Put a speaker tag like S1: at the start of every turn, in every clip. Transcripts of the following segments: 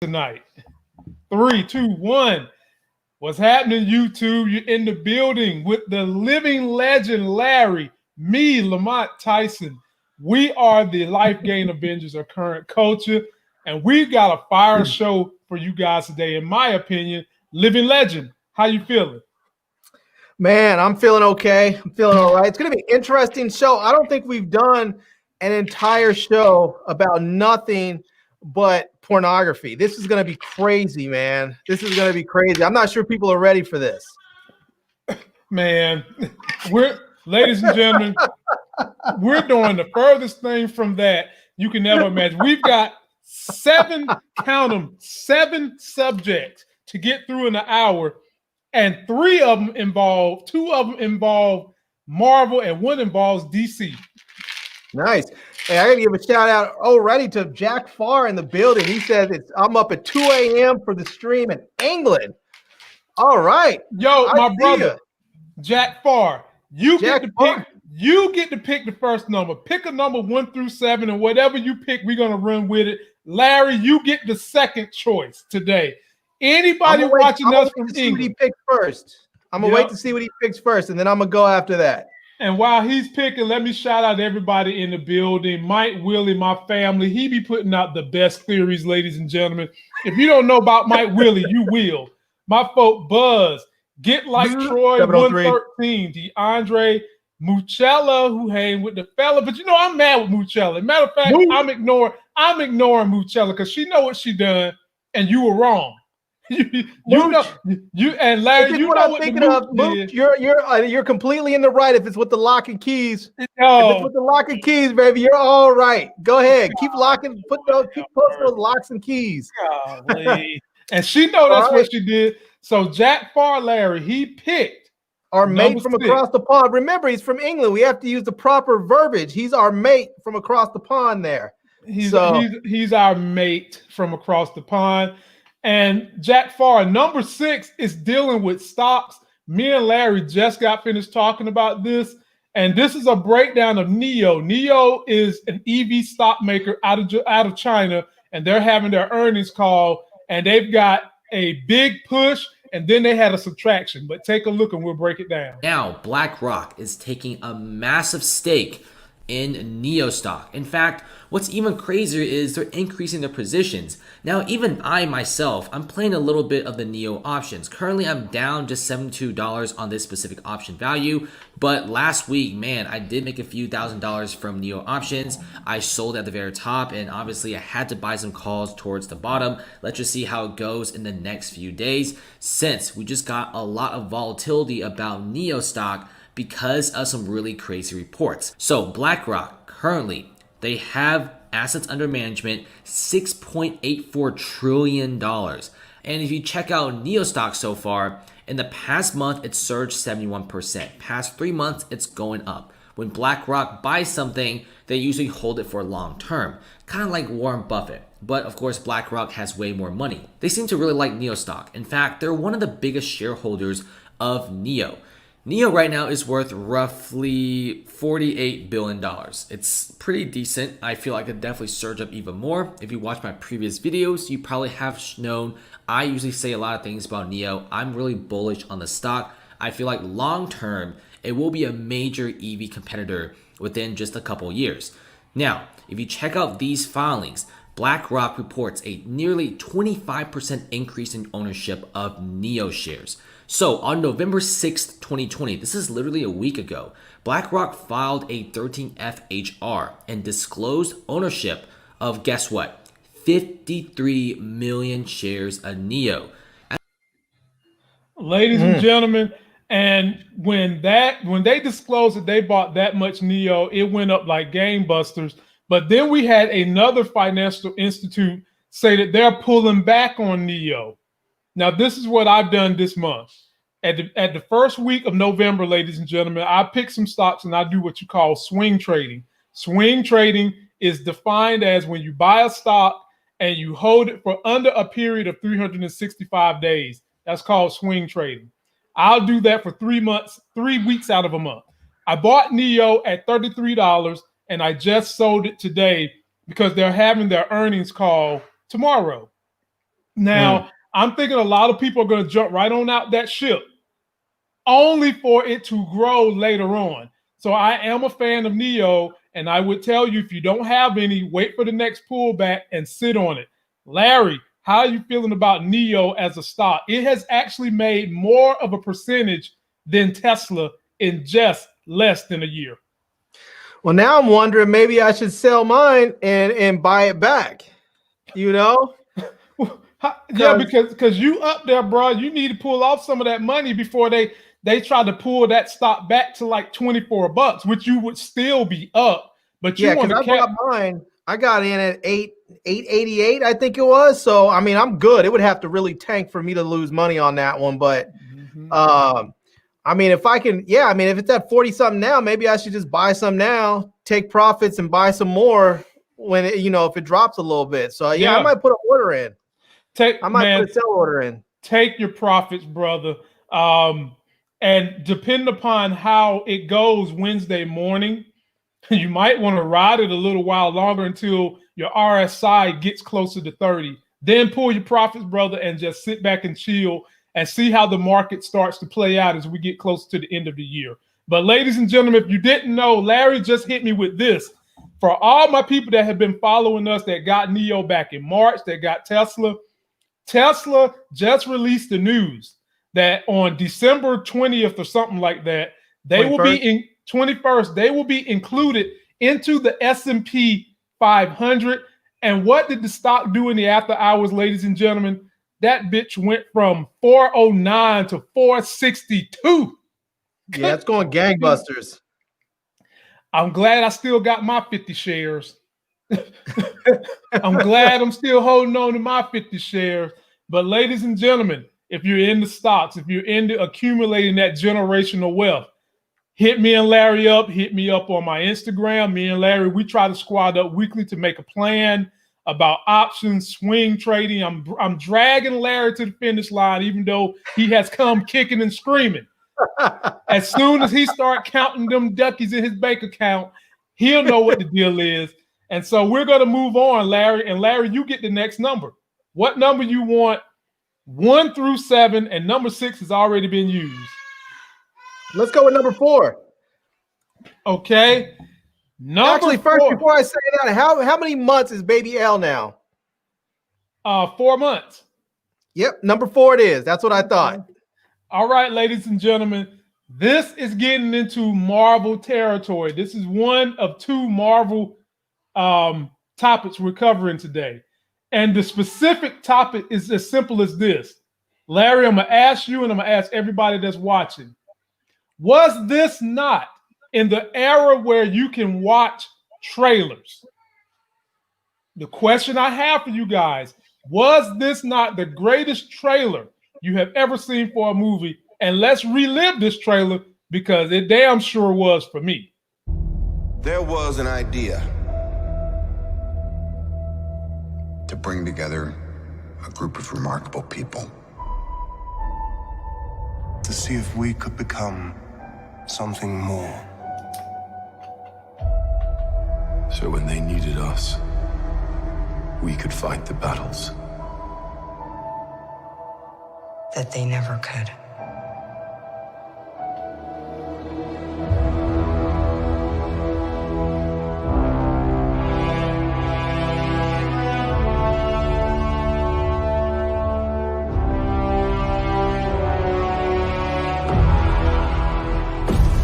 S1: tonight. 3, 2, 1. What's happening, YouTube? You're in the building with the living legend, Larry, me, Lamont Tyson. We are the Life Gain Avengers of current culture, and we got a fire show for you guys today. In my opinion, living legend. How you feeling?
S2: Man, I'm feeling okay. I'm feeling all right. It's going to be an interesting show. I don't think we've done an entire show about nothing but pornography. This is going to be crazy, man. This is going to be crazy. I'm not sure people are ready for this.
S1: Man, ladies and gentlemen, we're doing the furthest thing from that you can never imagine. We've got count them, 7 subjects to get through in an hour. And 3 of them involve, 2 of them involve Marvel, and 1 involves DC.
S2: Nice. Hey, I got to give a shout out already to Jack Farr in the building. He says I'm up at 2 a.m. for the stream in England. All right.
S1: Yo, my brother, Jack Farr, you get to pick the first number. Pick a number 1 through 7, and whatever you pick, we're going to run with it. Larry, you get the second choice today. Anybody watching us from England,
S2: what he picks first. I'm gonna wait to see what he picks first, and then I'm gonna go after that.
S1: And while he's picking, let me shout out everybody in the building. Mike Willie, my family. He be putting out the best theories, ladies and gentlemen. If you don't know about Mike Willie, you will. My folk Buzz, Get Like Troy 113, DeAndre Mucella, who hang with the fella. But you know, I'm mad with Mucella. Matter of fact, I'm ignoring Mucella because she know what she done, and you were wrong. you and Larry, you know what I'm thinking of.
S2: Mooch, you're completely in the right if it's with the lock and keys. If it's with the lock and keys, baby, you're all right. Go ahead, keep posting those locks and keys.
S1: And she know that's what she did. So Jack Farr, Larry, he picked
S2: our mate from across the pond. Remember, he's from England. We have to use the proper verbiage. He's our mate from across the pond. There,
S1: he's our mate from across the pond. And Jack Farr, number 6, is dealing with stocks. Me and Larry just got finished talking about this. And this is a breakdown of NIO. NIO is an EV stock maker out of China. And they're having their earnings call. And they've got a big push. And then they had a subtraction. But take a look and we'll break it down.
S3: Now, BlackRock is taking a massive stake in NIO stock. In fact, what's even crazier is they're increasing their positions. Now, even I'm playing a little bit of the NIO options. Currently, I'm down just $72 on this specific option value. But last week, man, I did make a few $1,000s from NIO options. I sold at the very top, and obviously I had to buy some calls towards the bottom. Let's just see how it goes in the next few days, since we just got a lot of volatility about NIO stock because of some really crazy reports. So BlackRock, currently, they have assets under management, $6.84 trillion. And if you check out NIO stock so far, in the past month, it's surged 71%. Past 3 months, it's going up. When BlackRock buys something, they usually hold it for long term, kind of like Warren Buffett. But of course, BlackRock has way more money. They seem to really like NIO stock. In fact, they're one of the biggest shareholders of NIO. NIO right now is worth roughly $48 billion. It's pretty decent. I feel like it definitely surge up even more. If you watch my previous videos, you probably have known I usually say a lot of things about NIO. I'm really bullish on the stock. I feel like long term, it will be a major EV competitor within just a couple years. Now, if you check out these filings, BlackRock reports a nearly 25% increase in ownership of NIO shares. So on November 6th, 2020, this is literally a week ago, BlackRock filed a 13F HR and disclosed ownership of, guess what, 53 million shares of NIO.
S1: Ladies and gentlemen, and when they disclosed that they bought that much NIO, it went up like gangbusters. But then we had another financial institute say that they're pulling back on NIO. Now, this is what I've done this month. At the first week of November, ladies and gentlemen, I pick some stocks and I do what you call swing trading. Swing trading is defined as when you buy a stock and you hold it for under a period of 365 days. That's called swing trading. I'll do that for 3 months, 3 weeks out of a month. I bought NIO at $33 and I just sold it today because they're having their earnings call tomorrow. Now, I'm thinking a lot of people are going to jump right on out that ship, only for it to grow later on. So I am a fan of Nio, and I would tell you, if you don't have any, wait for the next pullback and sit on it. Larry, how are you feeling about Nio as a stock? It has actually made more of a percentage than Tesla in just less than a year.
S2: Well, now I'm wondering maybe I should sell mine and buy it back. You know?
S1: Yeah, because you up there, bro. You need to pull off some of that money before they try to pull that stock back to like $24, which you would still be up. But you want to
S2: bought mine. I got in at 888, I think it was. So I mean, I'm good. It would have to really tank for me to lose money on that one. But I mean, if I can, I mean, if it's at 40 something now, maybe I should just buy some now, take profits, and buy some more when it, if it drops a little bit. So I might put an order in. I might put a sell order in.
S1: Take your profits, brother. And depending upon how it goes Wednesday morning, you might want to ride it a little while longer until your RSI gets closer to 30. Then pull your profits, brother, and just sit back and chill and see how the market starts to play out as we get close to the end of the year. But ladies and gentlemen, if you didn't know, Larry just hit me with this. For all my people that have been following us that got Nio back in March, that got Tesla just released the news that on December 20th or something like that, they 21st. Will be in 21st, they will be included into the S&P 500. And what did the stock do in the after hours, ladies and gentlemen? That bitch went from 409 to 462.
S2: Yeah, it's going gangbusters.
S1: I'm glad I still got my 50 shares. I'm glad I'm still holding on to my 50 shares. But ladies and gentlemen, if you're in the stocks, if you're into accumulating that generational wealth, hit me and Larry up. Hit me up on my Instagram. Me and Larry, we try to squad up weekly to make a plan about options, swing trading. I'm dragging Larry to the finish line, even though he has come kicking and screaming. As soon as he start counting them duckies in his bank account, he'll know what the deal is. And so we're going to move on, Larry. And Larry, you get the next number. What number you want? 1 through 7, and number 6 has already been used.
S2: Let's go with number 4.
S1: Okay.
S2: Actually, first, before I say that, how many months is Baby L now?
S1: 4 months.
S2: Yep, number 4 it is. That's what I thought.
S1: All right, ladies and gentlemen, this is getting into Marvel territory. This is one of 2 Marvel topics we're covering today. And the specific topic is as simple as this. Larry, I'm going to ask you and I'm going to ask everybody that's watching. Was this not in the era where you can watch trailers? The question I have for you guys, was this not the greatest trailer you have ever seen for a movie? And let's relive this trailer because it damn sure was for me.
S4: There was an idea to bring together a group of remarkable people.
S5: To see if we could become something more.
S6: So when they needed us, we could fight the battles
S7: that they never could.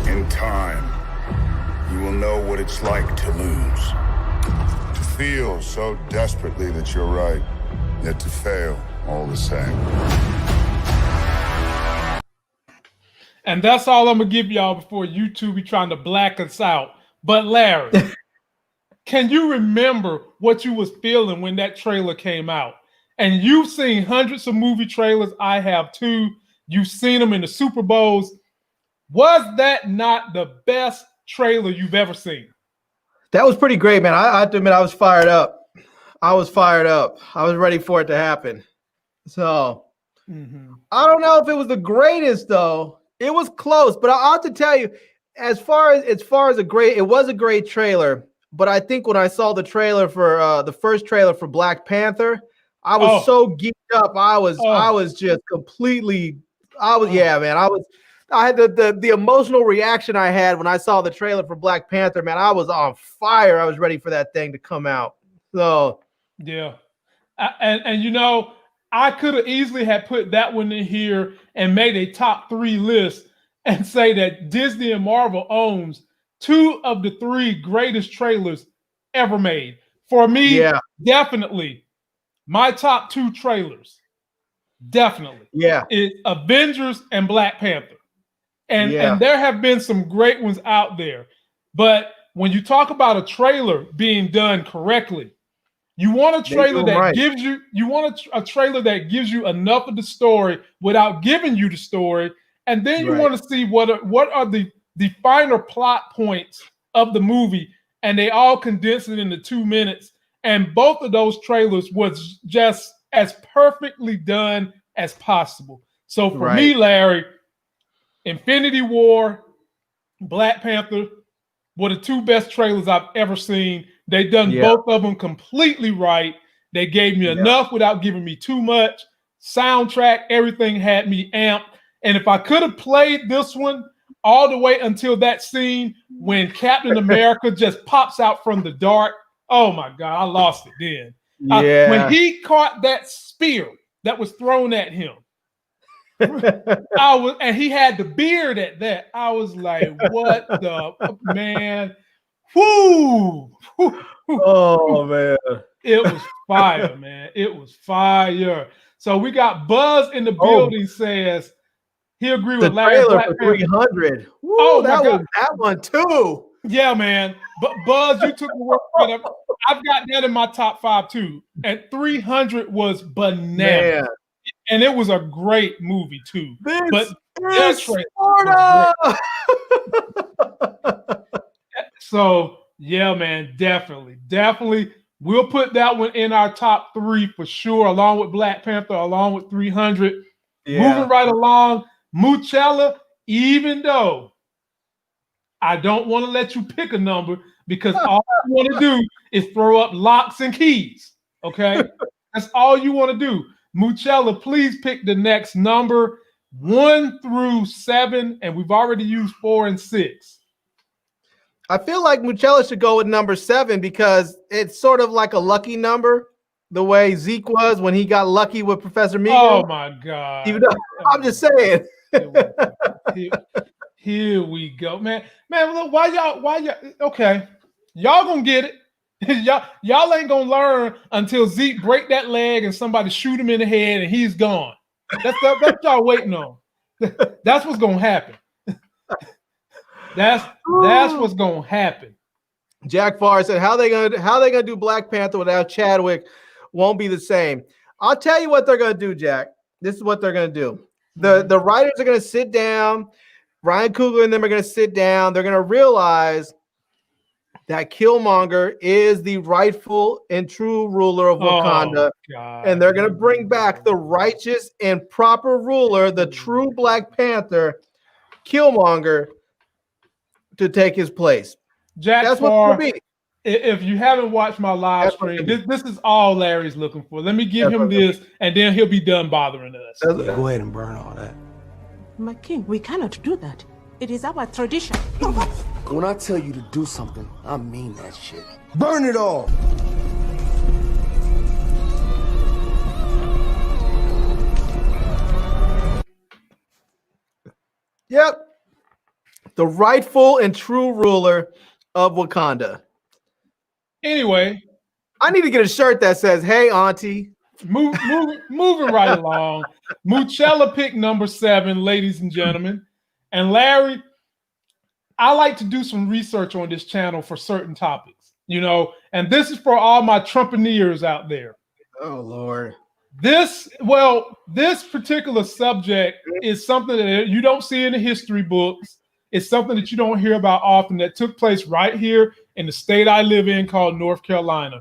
S5: In time, you will know what it's like to lose. To feel so desperately that you're right, yet to fail all the same.
S1: And that's all I'm going to give y'all before YouTube be trying to black us out. But Larry, can you remember what you was feeling when that trailer came out? And you've seen hundreds of movie trailers. I have too. You've seen them in the Super Bowls. Was that not the best trailer you've ever seen?
S2: That was pretty great, man. I have to admit, I was fired up. I was ready for it to happen. So I don't know if it was the greatest, though. It was close, but I have to tell you, as far as it was a great trailer. But I think when I saw the trailer for the first trailer for Black Panther, I was so geeked up. I was just completely. Yeah, man. I had the emotional reaction I had when I saw the trailer for Black Panther. Man, I was on fire. I was ready for that thing to come out. So
S1: yeah, and you know, I could have easily had put that one in here and made a top 3 list and say that Disney and Marvel owns 2 of the 3 greatest trailers ever made. For me,
S2: yeah,
S1: definitely my top 2 trailers, definitely,
S2: yeah,
S1: is Avengers and Black Panther. And
S2: yeah.
S1: there have been some great ones out there. But when you talk about a trailer being done correctly, you want a trailer that gives you trailer that gives you enough of the story without giving you the story, and then you want to see what are the finer plot points of the movie, and they all condense it into 2 minutes. And both of those trailers was just as perfectly done as possible. So for me, Larry, Infinity War, Black Panther were the 2 best trailers I've ever seen. They done both of them completely right. They gave me enough without giving me too much. Soundtrack, everything had me amped. And if I could have played this one all the way until that scene when Captain America just pops out from the dark, oh my God, I lost it then. When he caught that spear that was thrown at him, and he had the beard at that. I was like, what the man? Whoo!
S2: Oh man.
S1: It was fire, man. It was fire. So we got Buzz in the building says he agreed with Larry.
S2: The trailer for 300. Woo,
S1: oh,
S2: that was that one too.
S1: Yeah, man. But Buzz, you took the word. I've got that in my top 5 too. And 300 was bananas. Man. And it was a great movie too.
S2: This is Florida.
S1: So yeah, man, definitely. We'll put that one in our top 3 for sure, along with Black Panther, along with 300. Moving right along, Muchella, even though I don't want to let you pick a number because all you want to do is throw up locks and keys. Okay? That's all you want to do. Muchella, please pick the next number 1 through 7, and we've already used 4 and 6.
S2: I feel like Muchella should go with number 7 because it's sort of like a lucky number, the way Zeke was when he got lucky with Professor Megan.
S1: Oh my God!
S2: Even though, I'm just saying.
S1: Here we go, man. Look, why y'all? Okay, y'all gonna get it. y'all ain't gonna learn until Zeke break that leg and somebody shoot him in the head and he's gone. That's y'all waiting on. That's what's gonna happen. That's what's gonna happen.
S2: Jack Farr said, "How they gonna do Black Panther without Chadwick? Won't be the same." I'll tell you what they're gonna do, Jack. This is what they're gonna do. The writers are gonna sit down. Ryan Coogler and them are gonna sit down. They're gonna realize that Killmonger is the rightful and true ruler of Wakanda, and they're gonna bring back the righteous and proper ruler, the true Black Panther, Killmonger, to take his place.
S1: Jack,
S2: that's what it's gonna be.
S1: If you haven't watched my live stream, this is all Larry's looking for. Let me give him this, and then he'll be done bothering us.
S8: Yeah, go ahead and burn all that.
S9: My king, we cannot do that. It is our tradition.
S8: When I tell you to do something, I mean that shit. Burn it all!
S2: Yep. The rightful and true ruler of Wakanda.
S1: Anyway,
S2: I need to get a shirt that says, "Hey, Auntie."
S1: Moving right along. Muchella picked number 7, ladies and gentlemen. And Larry, I like to do some research on this channel for certain topics, and this is for all my Trumpineers out there.
S2: Oh, Lord.
S1: This particular subject is something that you don't see in the history books. It's something that you don't hear about often that took place right here in the state I live in called North Carolina.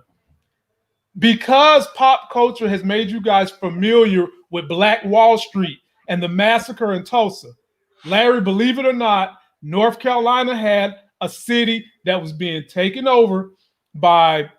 S1: Because pop culture has made you guys familiar with Black Wall Street and the massacre in Tulsa, Larry, believe it or not, North Carolina had a city that was being taken over by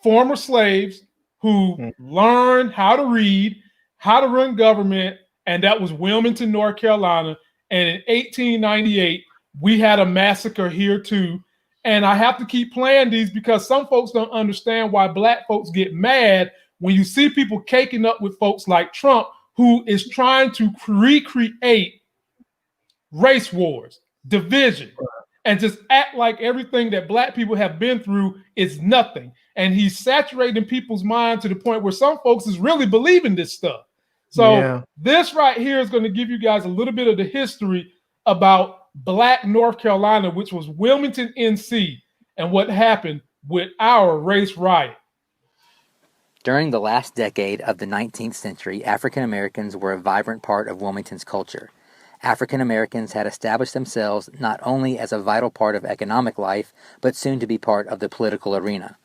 S1: former slaves who learned how to read, how to run government, and that was Wilmington, North Carolina. And in 1898, we had a massacre here too. And I have to keep playing these because some folks don't understand why Black folks get mad when you see people caking up with folks like Trump, who is trying to recreate race wars, division, and just act like everything that Black people have been through is nothing. And he's saturating people's mind to the point where some folks is really believing this stuff. So this right here is going to give you guys a little bit of the history about Black North Carolina, which was Wilmington, NC, and what happened with our race riot.
S10: During the last decade of the 19th century, African Americans were a vibrant part of Wilmington's culture. African Americans had established themselves not only as a vital part of economic life, but soon to be part of the political arena.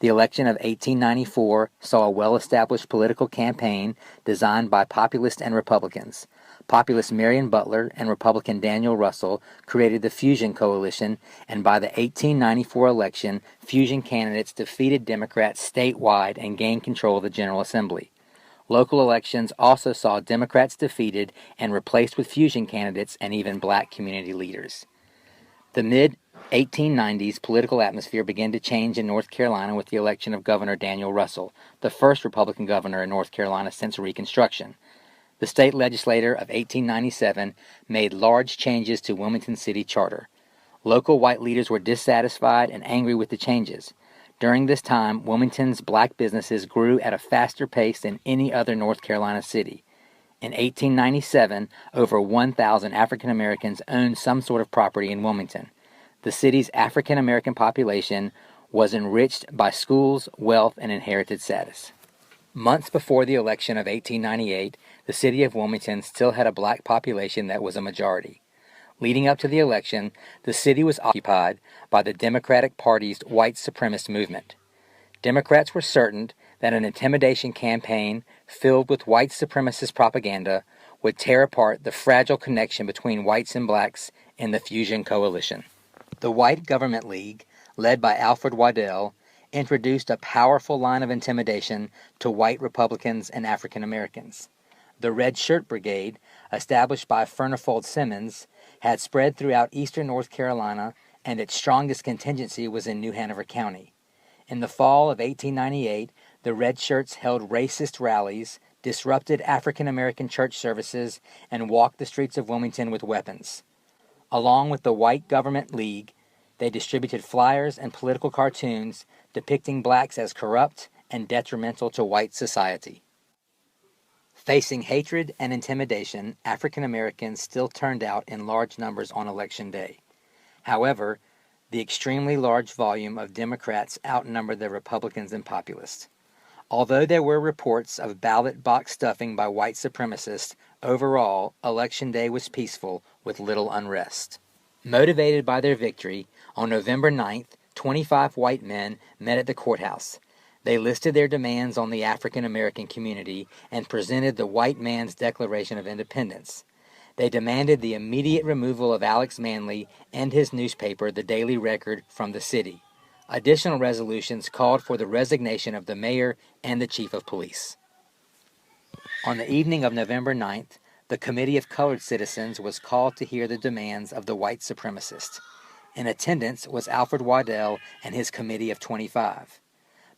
S10: The election of 1894 saw a well-established political campaign designed by populists and Republicans. Populist Marion Butler and Republican Daniel Russell created the Fusion Coalition, and by the 1894 election, Fusion candidates defeated Democrats statewide and gained control of the General Assembly. Local elections also saw Democrats defeated and replaced with Fusion candidates and even Black community leaders. The mid-1890s political atmosphere began to change in North Carolina with the election of Governor Daniel Russell, the first Republican governor in North Carolina since Reconstruction. The state legislature of 1897 made large changes to Wilmington City Charter. Local white leaders were dissatisfied and angry with the changes. During this time, Wilmington's Black businesses grew at a faster pace than any other North Carolina city. In 1897, over 1,000 African Americans owned some sort of property in Wilmington. The city's African American population was enriched by schools, wealth, and inherited status. Months before the election of 1898, the city of Wilmington still had a Black population that was a majority. Leading up to the election, the city was occupied by the Democratic Party's white supremacist movement. Democrats were certain that an intimidation campaign filled with white supremacist propaganda would tear apart the fragile connection between whites and blacks in the Fusion Coalition. The White Government League, led by Alfred Waddell, introduced a powerful line of intimidation to white Republicans and African Americans. The Red Shirt Brigade, established by Furnifold Simmons, had spread throughout eastern North Carolina, and its strongest contingency was in New Hanover County. In the fall of 1898, the Red Shirts held racist rallies, disrupted African American church services, and walked the streets of Wilmington with weapons. Along with the White Government League, they distributed flyers and political cartoons depicting blacks as corrupt and detrimental to white society. Facing hatred and intimidation, African Americans still turned out in large numbers on Election Day. However, the extremely large volume of Democrats outnumbered the Republicans and populists. Although there were reports of ballot box stuffing by white supremacists, overall, Election Day was peaceful with little unrest. Motivated by their victory, on November 9th, 25 white men met at the courthouse. They listed their demands on the African American community and presented the white man's Declaration of Independence. They demanded the immediate removal of Alex Manley and his newspaper, The Daily Record, from the city. Additional resolutions called for the resignation of the mayor and the chief of police. On the evening of November 9th, the Committee of Colored Citizens was called to hear the demands of the white supremacists. In attendance was Alfred Waddell and his committee of 25.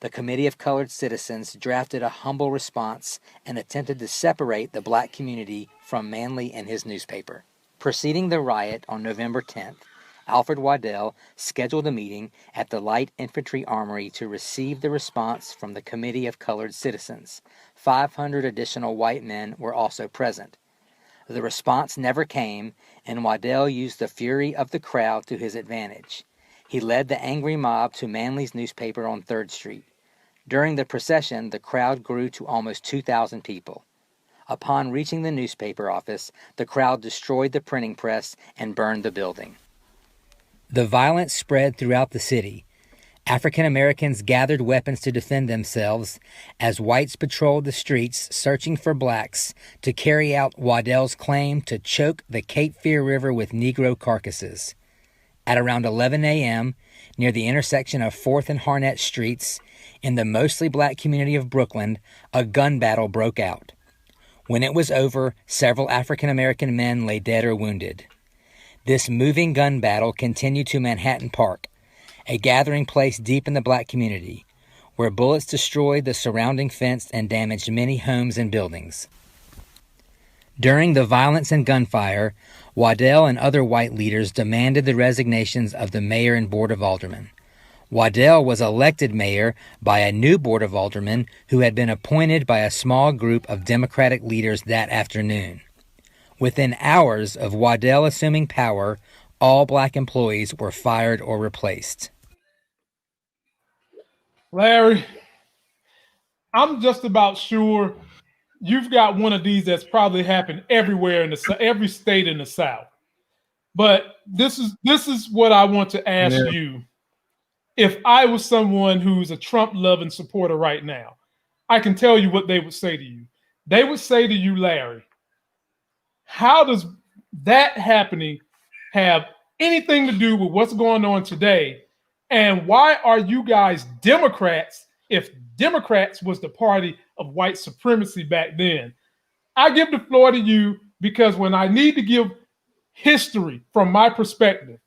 S10: The Committee of Colored Citizens drafted a humble response and attempted to separate the black community from Manley and his newspaper. Preceding the riot on November 10th, Alfred Waddell scheduled a meeting at the Light Infantry Armory to receive the response from the Committee of Colored Citizens. 500 additional white men were also present. The response never came, and Waddell used the fury of the crowd to his advantage. He led the angry mob to Manley's newspaper on 3rd Street. During the procession, the crowd grew to almost 2,000 people. Upon reaching the newspaper office, the crowd destroyed the printing press and burned the building. The violence spread throughout the city. African Americans gathered weapons to defend themselves as whites patrolled the streets searching for blacks to carry out Waddell's claim to choke the Cape Fear River with Negro carcasses. At around 11 a.m., near the intersection of 4th and Harnett Streets, in the mostly black community of Brooklyn, a gun battle broke out. When it was over, several African American men lay dead or wounded. This moving gun battle continued to Manhattan Park, a gathering place deep in the black community, where bullets destroyed the surrounding fence and damaged many homes and buildings. During the violence and gunfire, Waddell and other white leaders demanded the resignations of the mayor and board of aldermen. Waddell was elected mayor by a new board of aldermen who had been appointed by a small group of Democratic leaders that afternoon. Within hours of Waddell assuming power, all black employees were fired or replaced.
S1: Larry, I'm just about sure you've got one of these that's probably happened everywhere in every state in the South. But this is what I want to ask you. If I was someone who's a Trump-loving supporter right now, I can tell you what they would say to you. They would say to you, Larry, how does that happening have anything to do with what's going on today? And why are you guys Democrats if Democrats was the party of white supremacy back then? I give the floor to you because when I need to give history from my perspective,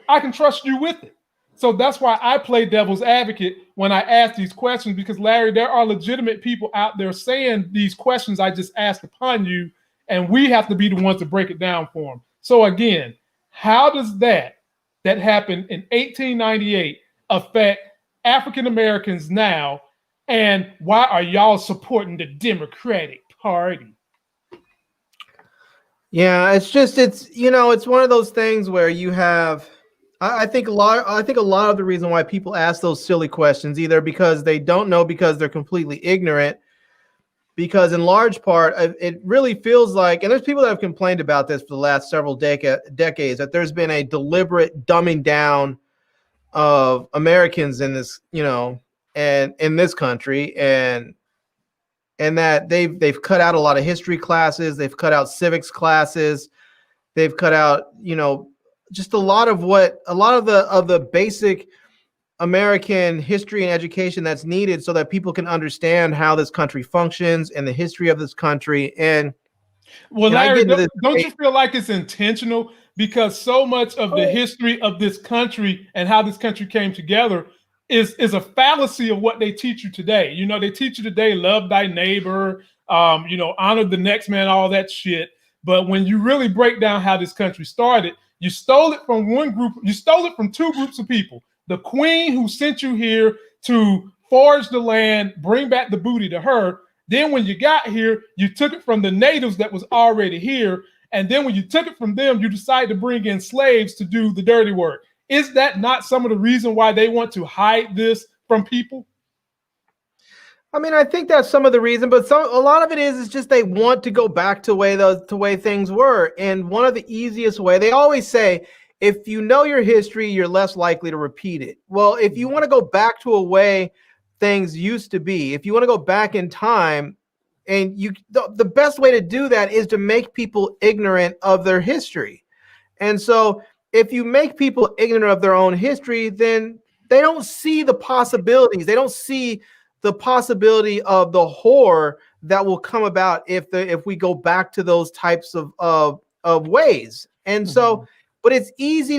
S1: I can trust you with it. So that's why I play devil's advocate when I ask these questions, because Larry, there are legitimate people out there saying these questions I just asked upon you, and we have to be the ones to break it down for them. So again, how does that happened in 1898 affect African Americans now, and why are y'all supporting the Democratic Party?
S2: Yeah, it's one of those things where you have, I think a lot of the reason why people ask those silly questions, either because they don't know, because they're completely ignorant, because in large part, it really feels like, and there's people that have complained about this for the last several decades, that there's been a deliberate dumbing down of Americans in this, and in this country, and that they've cut out a lot of history classes, they've cut out civics classes, they've cut out, just a lot of the basic American history and education that's needed so that people can understand how this country functions and the history of this country. And
S1: well, Larry, don't you feel like it's intentional? Because so much of the history of this country and how this country came together is a fallacy of what they teach you today. They teach you today, love thy neighbor, honor the next man, all that shit. But when you really break down how this country started, you stole it from one group. You stole it from two groups of people. The queen who sent you here to forage the land, bring back the booty to her. Then when you got here, you took it from the natives that was already here. And then when you took it from them, you decided to bring in slaves to do the dirty work. Is that not some of the reason why they want to hide this from people?
S2: I mean, I think that's some of the reason, but a lot of it is just they want to go back to the way things were. And one of the easiest way, they always say, if you know your history, you're less likely to repeat it. Well, if you want to go back to a way things used to be, if you want to go back in time, and the best way to do that is to make people ignorant of their history. And so if you make people ignorant of their own history, then they don't see the possibilities. They don't see the possibility of the horror that will come about if we go back to those types of ways. And so, but it's easy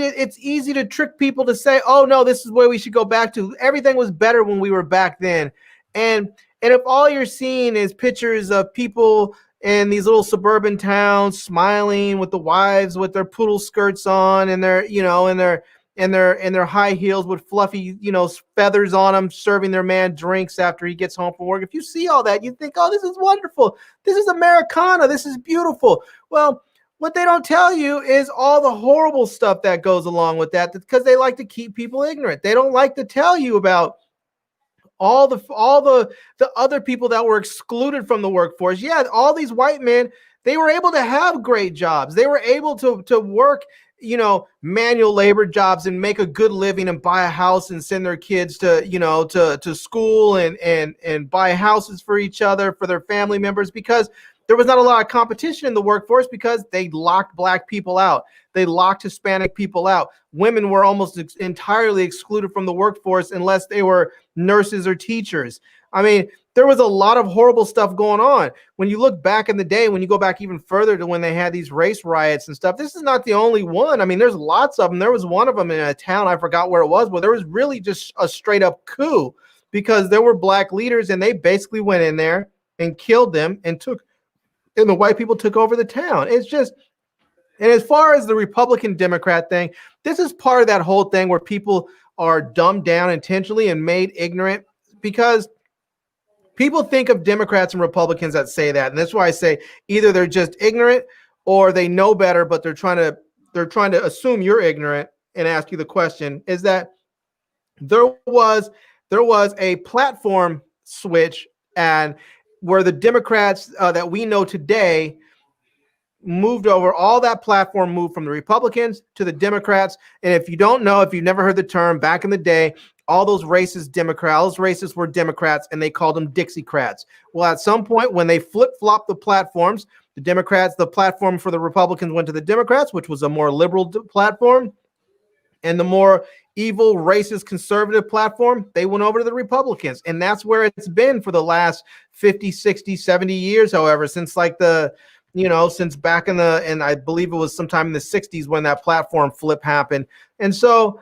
S2: to trick people to say, oh no, this is where we should go back to. Everything was better when we were back then. And if all you're seeing is pictures of people in these little suburban towns smiling with the wives with their poodle skirts on and their, and their high heels with fluffy, feathers on them, serving their man drinks after he gets home from work. If you see all that, you think, oh, this is wonderful. This is Americana. This is beautiful. Well, what they don't tell you is all the horrible stuff that goes along with that, because they like to keep people ignorant. They don't like to tell you about all the other people that were excluded from the workforce. Yeah, all these white men, they were able to have great jobs. They were able to work, manual labor jobs and make a good living and buy a house and send their kids to school and buy houses for each other, for their family members, because there was not a lot of competition in the workforce because they locked black people out. They locked Hispanic people out. Women were almost entirely excluded from the workforce unless they were nurses or teachers. I mean, there was a lot of horrible stuff going on. When you look back in the day, when you go back even further to when they had these race riots and stuff, this is not the only one. I mean, there's lots of them. There was one of them in a town, I forgot where it was, but there was really just a straight up coup because there were black leaders and they basically went in there and killed them and the white people took over the town. It's just, and as far as the Republican Democrat thing, this is part of that whole thing where people are dumbed down intentionally and made ignorant because people think of Democrats and Republicans that say that. And that's why I say either they're just ignorant or they know better, but they're trying to assume you're ignorant and ask you the question, is that there was a platform switch and where the Democrats that we know today moved over, all that platform moved from the Republicans to the Democrats. And if you don't know, if you've never heard the term, back in the day, all those racist Democrats, all those racists were Democrats and they called them Dixiecrats. Well, at some point when they flip-flopped the platforms, the Democrats, the platform for the Republicans went to the Democrats, which was a more liberal platform, and the more evil, racist, conservative platform, they went over to the Republicans. And that's where it's been for the last 50, 60, 70 years, however, since like since back and I believe it was sometime in the 60s when that platform flip happened. And so,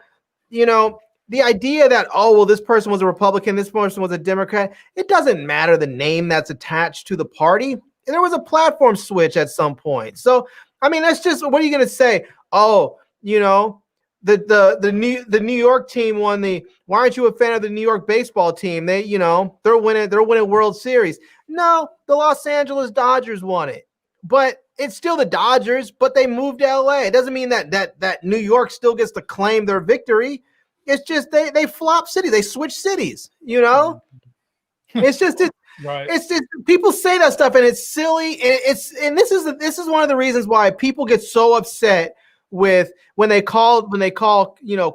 S2: the idea that, oh, well, this person was a Republican, this person was a Democrat, it doesn't matter the name that's attached to the party. And there was a platform switch at some point. So, I mean, that's just, what are you going to say? Oh, the New York team won why aren't you a fan of the New York baseball team? They're winning World Series. No, the Los Angeles Dodgers won it. But it's still the Dodgers, but they moved to LA. It doesn't mean that New York still gets to claim their victory. It's just they flop cities. They switch cities, It's just
S1: right.
S2: It's just people say that stuff and it's silly. And this is one of the reasons why people get so upset with when they call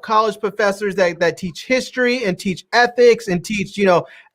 S2: college professors that teach history and teach ethics and teach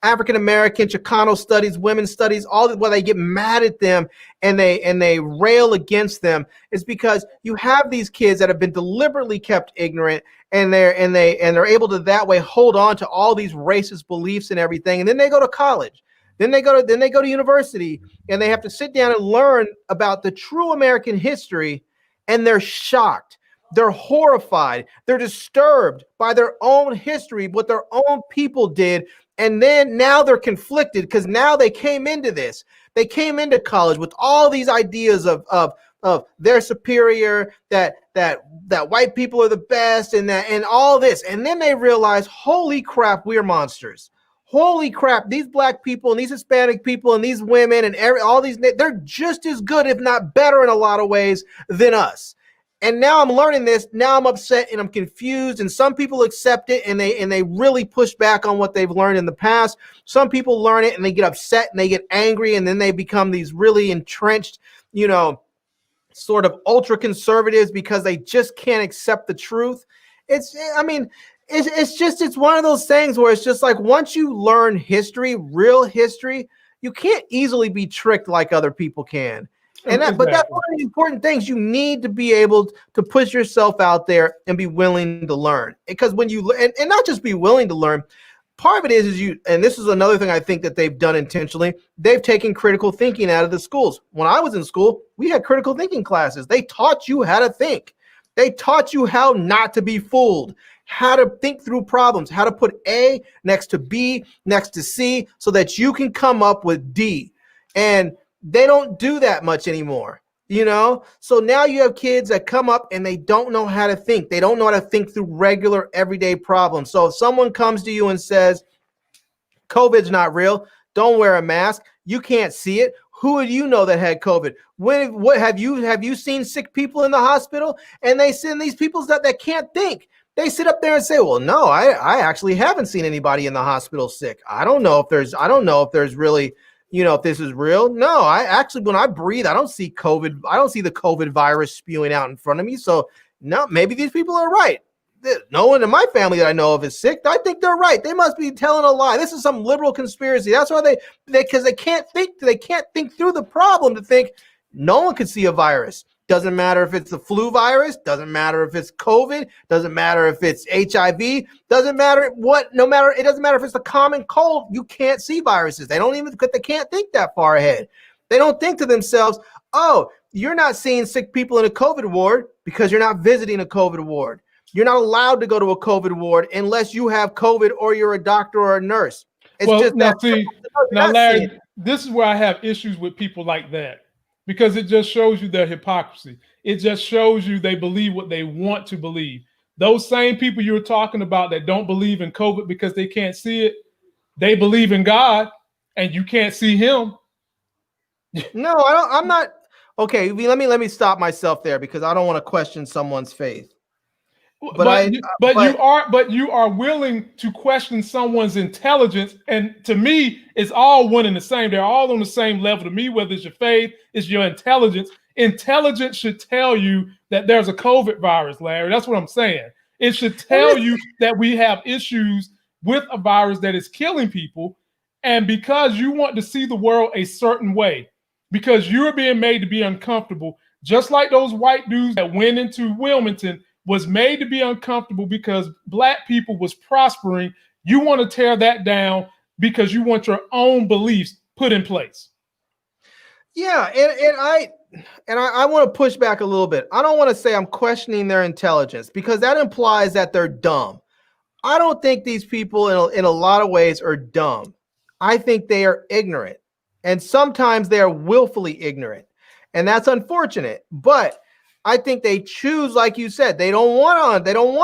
S2: African American, Chicano studies, women's studies, all that. Why they get mad at them and they rail against them is because you have these kids that have been deliberately kept ignorant and they're able to that way hold on to all these racist beliefs and everything, and then they go to college. Then they go to university and they have to sit down and learn about the true American history. And they're shocked. They're horrified. They're disturbed by their own history, what their own people did. And then now they're conflicted because now they came into this. They came into college with all these ideas of they're superior, that white people are the best, and all this. And then they realize, holy crap, we're monsters. Holy crap, these black people and these Hispanic people and these women and all these, they're just as good, if not better in a lot of ways than us. And now I'm learning this. Now I'm upset and I'm confused. And some people accept it and they really push back on what they've learned in the past. Some people learn it and they get upset and they get angry and then they become these really entrenched, sort of ultra conservatives because they just can't accept the truth. It's one of those things where it's just like once you learn history, real history, you can't easily be tricked like other people can. And but that's one of the important things. You need to be able to push yourself out there and be willing to learn. Because when you and not just be willing to learn, part of it is you, and this is another thing I think that they've done intentionally, they've taken critical thinking out of the schools. When I was in school, we had critical thinking classes. They taught you how to think. They taught you how not to be fooled, how to think through problems, how to put A next to B, next to C, so that you can come up with D. And they don't do that much anymore, So now you have kids that come up and they don't know how to think. They don't know how to think through regular everyday problems. So if someone comes to you and says, COVID's not real, don't wear a mask, you can't see it. Who would you know that had COVID? What have you seen sick people in the hospital? And they send these people that can't think. They sit up there and say, well, no, I actually haven't seen anybody in the hospital sick. I don't know if there's really, if this is real. No, I actually, when I breathe, I don't see COVID. I don't see the COVID virus spewing out in front of me. So no, maybe these people are right. no one in my family that I know of is sick. I think they're right. They must be telling a lie. This is some liberal conspiracy. That's why because they can't think through the problem to think no one could see a virus. Doesn't matter if it's the flu virus, doesn't matter if it's COVID, doesn't matter if it's HIV, doesn't matter what, no matter, it doesn't matter if it's the common cold, you can't see viruses. They can't think that far ahead. They don't think to themselves, oh, you're not seeing sick people in a COVID ward because you're not visiting a COVID ward. You're not allowed to go to a COVID ward unless you have COVID or you're a doctor or a nurse. It's
S1: now, Larry, this is where I have issues with people like that. Because it just shows you their hypocrisy. It just shows you they believe what they want to believe. Those same people you were talking about that don't believe in COVID because they can't see it, they believe in God, and you can't see him.
S2: No, I'm not. Okay, let me stop myself there because I don't want to question someone's faith.
S1: But you are willing to question someone's intelligence, and to me, it's all one and the same. They're all on the same level to me. Whether it's your faith, it's your intelligence. Intelligence should tell you that there's a COVID virus, Larry. That's what I'm saying. It should tell you that we have issues with a virus that is killing people, and because you want to see the world a certain way, because you're being made to be uncomfortable, just like those white dudes that went into Wilmington was made to be uncomfortable because Black people was prospering. You want to tear that down because you want your own beliefs put in place.
S2: Yeah, and I want to push back a little bit. I don't want to say I'm questioning their intelligence because that implies that they're dumb. I don't think these people in a lot of ways are dumb. I think they are ignorant, and sometimes they are willfully ignorant, and that's unfortunate. But I think they choose, like you said, they don't want to learn. They don't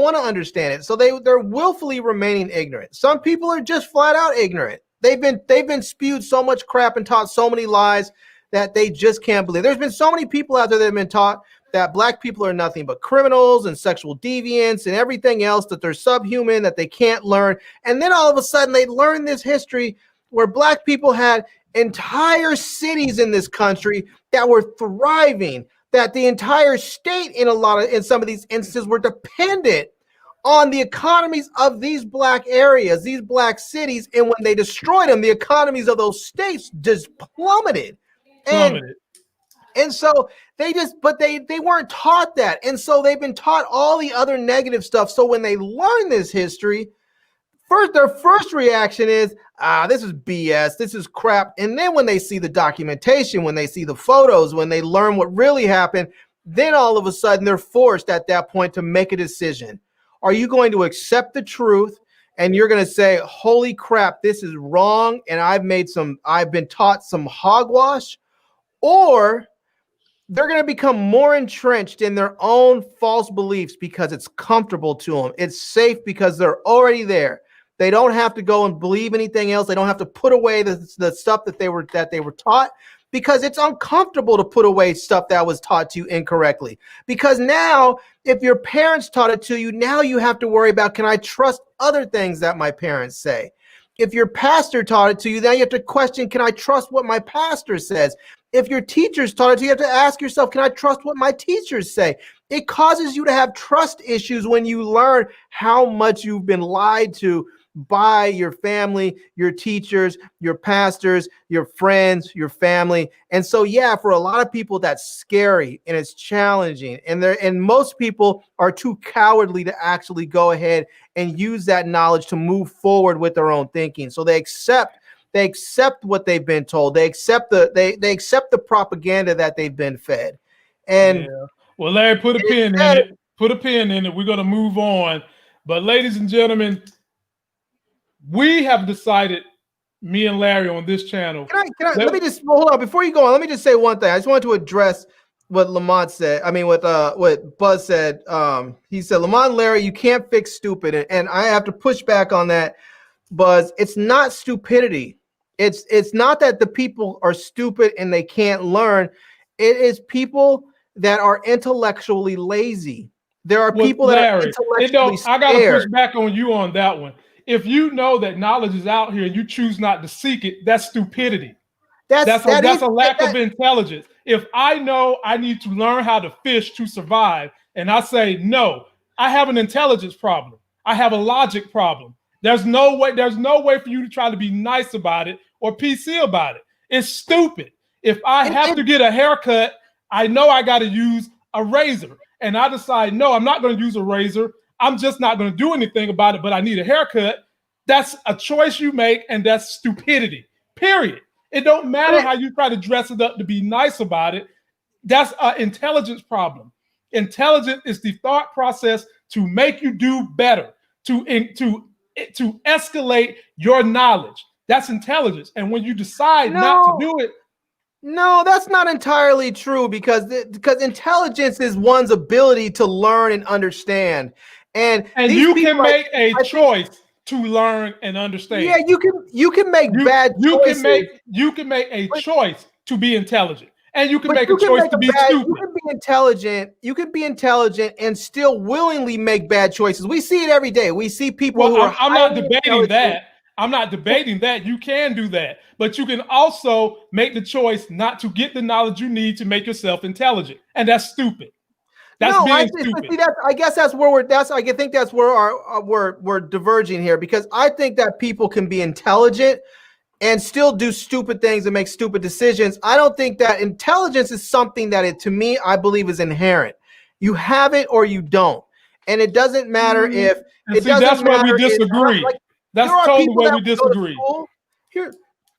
S2: want to understand it. So they're willfully remaining ignorant. Some people are just flat out ignorant. They've been spewed so much crap and taught so many lies that they just can't believe. There's been so many people out there that have been taught that Black people are nothing but criminals and sexual deviants and everything else, that they're subhuman, that they can't learn. And then all of a sudden they learn this history where Black people had entire cities in this country that were thriving, that the entire state in some of these instances were dependent on the economies of these Black areas, these Black cities. And when they destroyed them, the economies of those states just plummeted. And so they weren't taught that. And so they've been taught all the other negative stuff. So when they learn this history, their first reaction is, this is BS, this is crap. And then when they see the documentation, when they see the photos, when they learn what really happened, then all of a sudden they're forced at that point to make a decision. Are you going to accept the truth and you're going to say, holy crap, this is wrong, and I've been taught some hogwash? Or they're going to become more entrenched in their own false beliefs because it's comfortable to them. It's safe because they're already there. They don't have to go and believe anything else. They don't have to put away the stuff that they were taught because it's uncomfortable to put away stuff that was taught to you incorrectly. Because now, if your parents taught it to you, now you have to worry about, can I trust other things that my parents say? If your pastor taught it to you, now you have to question, can I trust what my pastor says? If your teachers taught it to you, you have to ask yourself, can I trust what my teachers say? It causes you to have trust issues when you learn how much you've been lied to by your family, your teachers, your pastors, your friends, your family. And so, yeah, for a lot of people, that's scary and it's challenging. And most people are too cowardly to actually go ahead and use that knowledge to move forward with their own thinking. So they accept what they've been told. They accept the propaganda that they've been fed. And
S1: yeah. Well, Larry, put a pin in it. Put a pin in it. We're going to move on. But ladies and gentlemen, we have decided, me and Larry on this channel.
S2: Let me just hold on before you go on. Let me just say one thing. I just wanted to address what Lamont said. I mean, what Buzz said. He said, Lamont, Larry, you can't fix stupid, and I have to push back on that. Buzz, it's not stupidity. It's not that the people are stupid and they can't learn. It is people that are intellectually lazy. There are people that are intellectually scared.
S1: I got to push back on you on that one. If you know that knowledge is out here and you choose not to seek it, that's stupidity. That's a lack of intelligence. If I know I need to learn how to fish to survive, and I say, no, I have an intelligence problem. I have a logic problem. There's no way for you to try to be nice about it or PC about it. It's stupid. If I have to get a haircut, I know I got to use a razor. And I decide, no, I'm not going to use a razor. I'm just not going to do anything about it, but I need a haircut. That's a choice you make, and that's stupidity, period. It don't matter how you try to dress it up to be nice about it. That's an intelligence problem. Intelligence is the thought process to make you do better, to escalate your knowledge. That's intelligence. And when you decide not to do it,
S2: no, that's not entirely true because intelligence is one's ability to learn and understand. And
S1: you can make a choice to learn and understand.
S2: Yeah, you can make bad choices.
S1: You can make a choice to be intelligent. And you can make a choice to be stupid.
S2: You can be intelligent and still willingly make bad choices. We see it every day. We see people who are
S1: I'm not debating that. I'm not debating that. You can do that. But you can also make the choice not to get the knowledge you need to make yourself intelligent. And that's stupid. That's being stupid.
S2: See, I guess that's where I think that's where we're diverging here, because I think that people can be intelligent and still do stupid things and make stupid decisions. I don't think that intelligence is something that to me, I believe is inherent. You have it or you don't. And it doesn't matter if it doesn't
S1: that's
S2: matter.
S1: Where we disagree. That's totally where we disagree.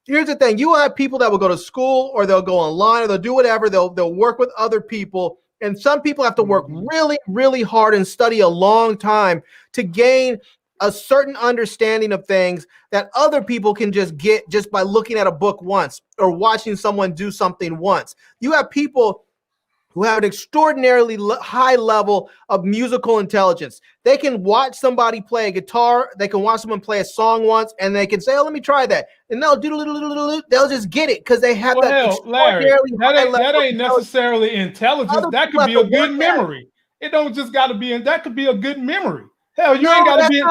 S2: Here's the thing. You will have people that will go to school, or they'll go online, or they'll do whatever. They'll work with other people. And some people have to work really, really hard and study a long time to gain a certain understanding of things that other people can just get just by looking at a book once or watching someone do something once. You have people who have an extraordinarily high level of musical intelligence. They can watch somebody play a guitar, they can watch someone play a song once, and they can say, "Oh, let me try that," and they'll just get it because they have
S1: Larry, that ain't necessarily intelligence. That could be a good memory. It don't just got to be that could be a good memory. Hell, you ain't got to be.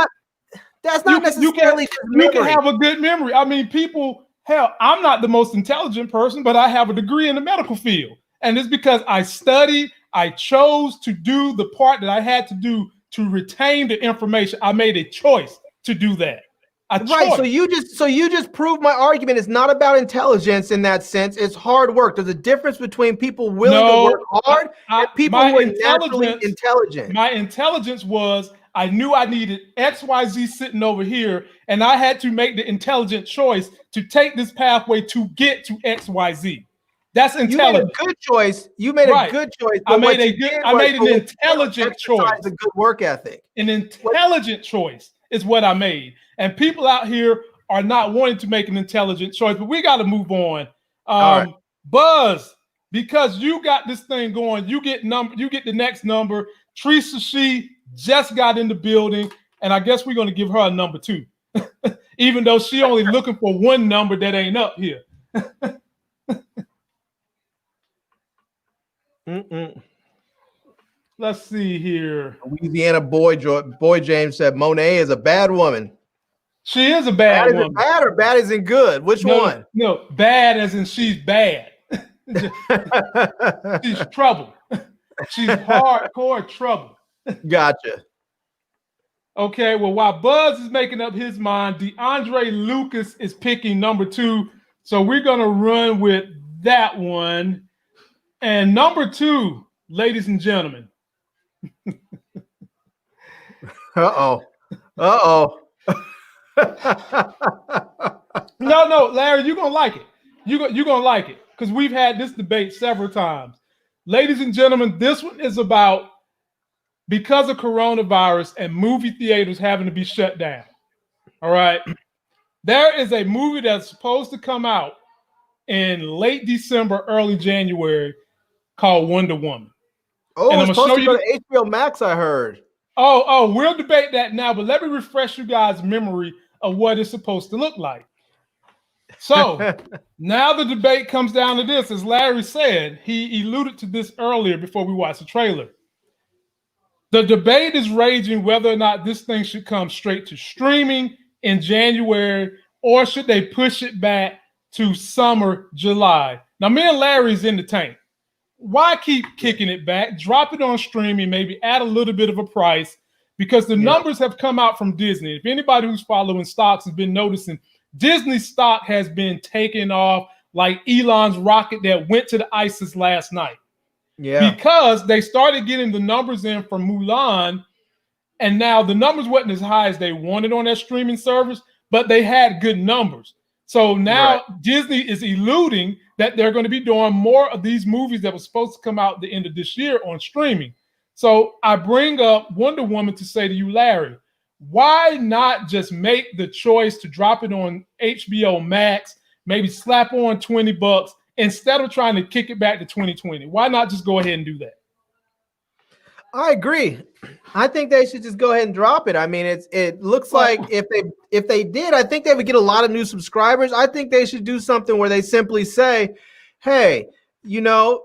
S2: That's not necessarily.
S1: You can have a good memory. I mean, people. Hell, I'm not the most intelligent person, but I have a degree in the medical field. And it's because I studied, I chose to do the part that I had to do to retain the information. I made a choice to do that.
S2: Right. So you just proved my argument. It's not about intelligence in that sense. It's hard work. There's a difference between people willing to work hard and people who are naturally intelligent.
S1: My intelligence was I knew I needed XYZ sitting over here, and I had to make the intelligent choice to take this pathway to get to XYZ. That's intelligent.
S2: You made a good choice. You made a good choice.
S1: I made an intelligent choice.
S2: A good work ethic.
S1: An intelligent choice is what I made. And people out here are not wanting to make an intelligent choice, but we got to move on.
S2: All right.
S1: Buzz, because you got this thing going, you get the next number. Teresa, she just got in the building, and I guess we're going to give her a number 2, even though she only looking for one number that ain't up here. Let's see here.
S2: Louisiana boy James said Monet is a bad woman.
S1: She is a bad woman.
S2: Bad or bad as in good? Which one?
S1: No, bad as in she's bad. She's trouble. She's hardcore trouble.
S2: Gotcha.
S1: Okay, well, while Buzz is making up his mind, DeAndre Lucas is picking number 2. So we're going to run with that one. And number 2, ladies and gentlemen.
S2: No,
S1: Larry, you're going to like it. You're going to like it because we've had this debate several times. Ladies and gentlemen, this one is about because of coronavirus and movie theaters having to be shut down. All right. There is a movie that's supposed to come out in late December, early January called Wonder Woman.
S2: Oh, and it's supposed to go to HBO Max, I heard.
S1: Oh, we'll debate that now, but let me refresh you guys' memory of what it's supposed to look like. So now the debate comes down to this. As Larry said, he alluded to this earlier before we watched the trailer. The debate is raging whether or not this thing should come straight to streaming in January, or should they push it back to summer, July. Now, me and Larry's in the tank. why keep kicking it back? Drop it on streaming, maybe add a little bit of a price, because the numbers have come out from Disney. If anybody who's following stocks has been noticing, Disney stock has been taking off like Elon's rocket that went to the ISIS last night.
S2: Yeah.
S1: Because they started getting the numbers in from Mulan, and now the numbers wasn't as high as they wanted on that streaming service, but they had good numbers. So now Disney is eluding that they're going to be doing more of these movies that were supposed to come out at the end of this year on streaming. So I bring up Wonder Woman to say to you, Larry, why not just make the choice to drop it on HBO Max, maybe slap on $20 instead of trying to kick it back to 2020? Why not just go ahead and do that?
S2: I agree. I think they should just go ahead and drop it. I mean, it looks like if they did, I think they would get a lot of new subscribers. I think they should do something where they simply say, hey, you know,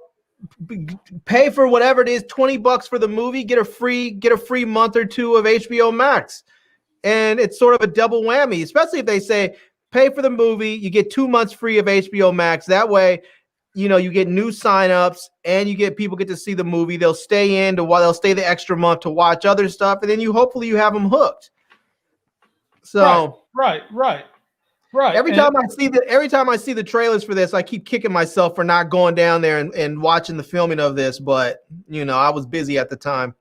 S2: pay for whatever it is, $20 for the movie, get a free month or two of HBO Max. And it's sort of a double whammy, especially if they say pay for the movie, you get 2 months free of HBO Max. That way, you know, you get new signups and you get people get to see the movie. They'll stay they'll stay the extra month to watch other stuff, and then hopefully you have them hooked. So
S1: right.
S2: Every time I see the trailers for this, I keep kicking myself for not going down there and watching the filming of this. But you know, I was busy at the time.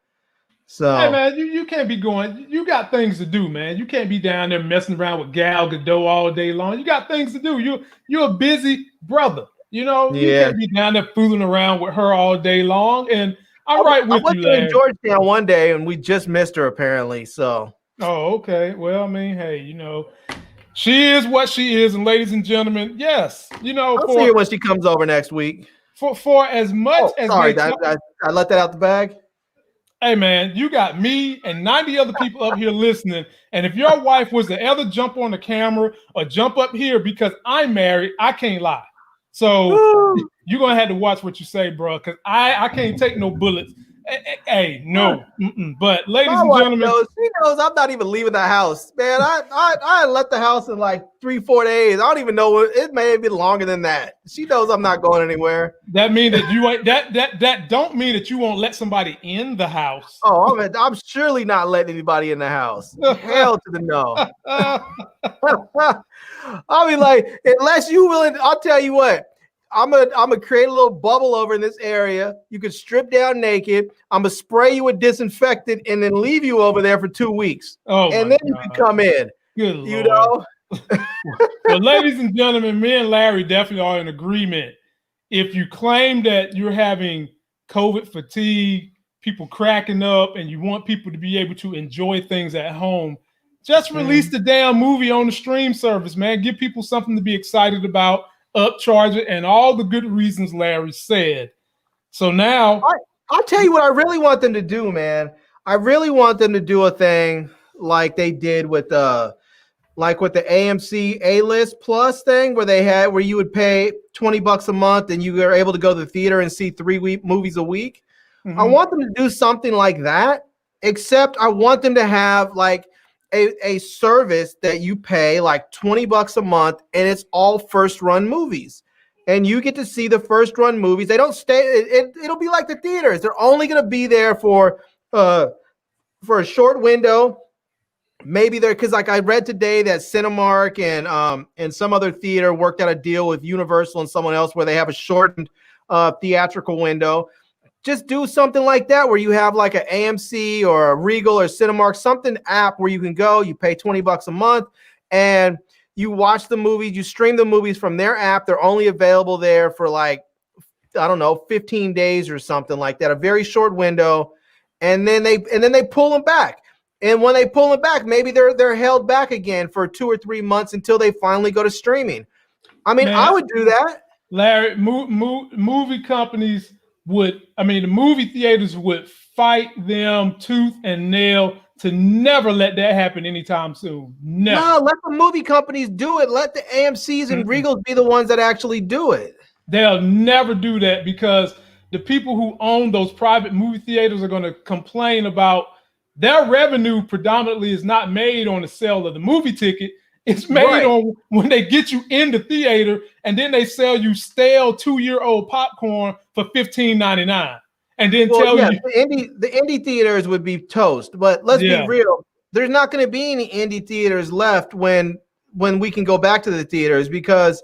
S2: So
S1: hey man, you can't be going. You got things to do, man. You can't be down there messing around with Gal Gadot all day long. You got things to do. You're a busy brother. You know, you can't be down there fooling around with her all day long. And I'm right with you, Larry.
S2: I went to Georgetown one day and we just missed her apparently. So
S1: oh, okay. Well, I mean, hey, you know, she is what she is, and ladies and gentlemen, yes, you know,
S2: I'll see her when she comes over next week.
S1: For as much as
S2: sorry, I let that out the bag.
S1: Hey man, you got me and 90 other people up here listening. And if your wife was to ever jump on the camera or jump up here because I'm married, I can't lie. So you're gonna have to watch what you say, bro, because I can't take no bullets. Hey, no. But ladies and gentlemen,
S2: she knows I'm not even leaving the house, man. I left the house in like 3-4 days. I don't even know it may be longer than that. She knows I'm not going anywhere.
S1: That means that you ain't that don't mean that you won't let somebody in the house.
S2: Oh, I'm surely not letting anybody in the house. Hell to the no. I mean, like, unless you willing, I'll tell you what. I'm gonna create a little bubble over in this area. You can strip down naked. I'm gonna spray you with disinfectant and then leave you over there for 2 weeks.
S1: Oh,
S2: and then you can come in.
S1: Good
S2: you
S1: Lord.
S2: Know.
S1: Well, ladies and gentlemen, me and Larry definitely are in agreement. If you claim that you're having COVID fatigue, people cracking up, and you want people to be able to enjoy things at home, just release the damn movie on the stream service, man. Give people something to be excited about. Upcharge it, and all the good reasons Larry said. So now
S2: I'll tell you what I really want them to do, man. I really want them to do a thing like they did with the AMC A-List Plus thing where you would pay $20 a month and you were able to go to the theater and see 3 movies a week. I want them to do something like that, except I want them to have like a service that you pay like $20 a month and it's all first run movies and you get to see the first run movies. They don't stay. It'll be like the theaters. They're only going to be there for a short window. Maybe because like I read today that Cinemark and some other theater worked out a deal with Universal and someone else where they have a shortened theatrical window. Just do something like that where you have like an AMC or a Regal or Cinemark, something app where you can go, you pay $20 a month and you watch the movies, you stream the movies from their app. They're only available there for like, I don't know, 15 days or something like that, a very short window. And then they pull them back. And when they pull them back, maybe they're held back again for 2 or 3 months until they finally go to streaming. I mean, I would do that.
S1: Larry, movie companies the movie theaters would fight them tooth and nail to never let that happen anytime soon. Never.
S2: No, let the movie companies do it. Let the AMCs and Regals be the ones that actually do it.
S1: They'll never do that because the people who own those private movie theaters are going to complain about their revenue predominantly is not made on the sale of the movie ticket. It's made
S2: Right.
S1: on when they get you in the theater, and then they sell you stale 2-year-old popcorn for $15.99, and then
S2: Well,
S1: tell
S2: yeah,
S1: you,
S2: the indie theaters would be toast, but let's be
S1: yeah,
S2: real. There's not going to be any indie theaters left when we can go back to the theaters because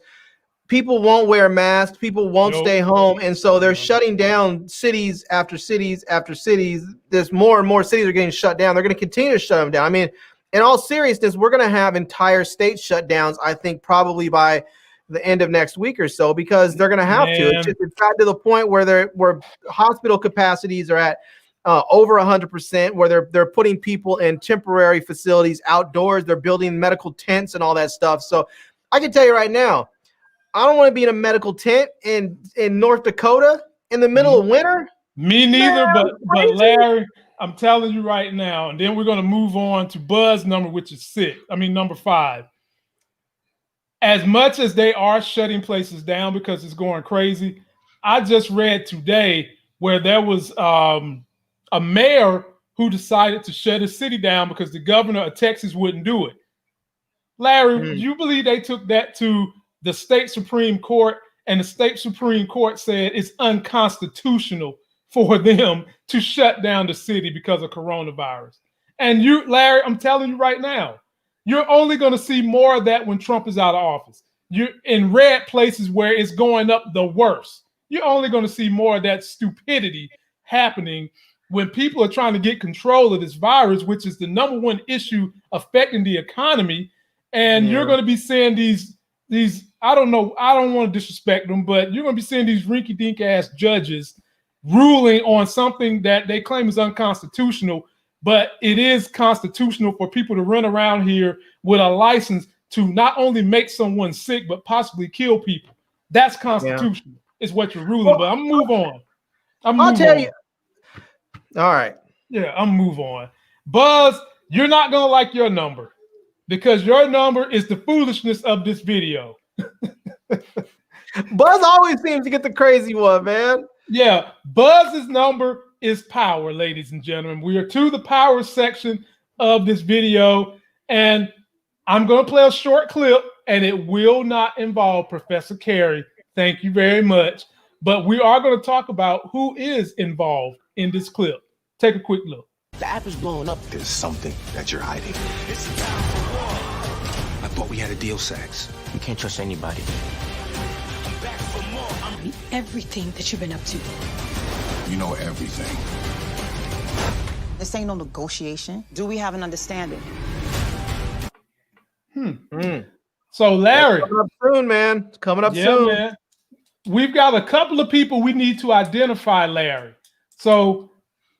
S2: people won't wear masks, people won't
S1: Nope.
S2: stay home, and so they're shutting down cities after cities after cities. There's more and more cities are getting shut down. They're going to continue to shut them down. I mean, in all seriousness, we're going to have entire state shutdowns, I think, probably by the end of next week or so, because they're going to have to. It's gotten to the point where hospital capacities are at over 100%, where they're putting people in temporary facilities outdoors. They're building medical tents and all that stuff. So I can tell you right now, I don't want to be in a medical tent in North Dakota in the middle of winter.
S1: Me neither, but Larry, I'm telling you right now, and then we're going to move on to Buzz number, which is number 5. As much as they are shutting places down because it's going crazy, I just read today where there was a mayor who decided to shut his city down because the governor of Texas wouldn't do it. Larry, do you believe they took that to the state Supreme Court, and the state Supreme Court said it's unconstitutional for them to shut down the city because of coronavirus? And you, Larry, I'm telling you right now, you're only going to see more of that when Trump is out of office. You're in red places where it's going up the worst. You're only going to see more of that stupidity happening when people are trying to get control of this virus, which is the number one issue affecting the economy. And you're going to be seeing these, I don't know, I don't want to disrespect them, but you're going to be seeing these rinky-dink ass judges ruling on something that they claim is unconstitutional, but it is constitutional for people to run around here with a license to not only make someone sick, but possibly kill people. That's constitutional, is what you're ruling. But I'm going to move on.
S2: I'll tell you. All right.
S1: Yeah, I'm going to move on. Buzz, you're not going to like your number because your number is the foolishness of this video.
S2: Buzz always seems to get the crazy one, man.
S1: Yeah, Buzz's number is power, ladies and gentlemen. We are to the power section of this video, and I'm going to play a short clip, and it will not involve Professor Carey. Thank you very much. But we are going to talk about who is involved in this clip. Take a quick look.
S8: The app is blowing up.
S6: There's something that you're hiding. I thought we had a deal, Sax.
S8: You can't trust anybody.
S11: Everything that you've been up to.
S5: You know everything.
S12: This ain't no negotiation. Do we have an understanding?
S1: So, Larry.
S2: It's coming up soon, man. It's coming up soon.
S1: Man. We've got a couple of people we need to identify, Larry. So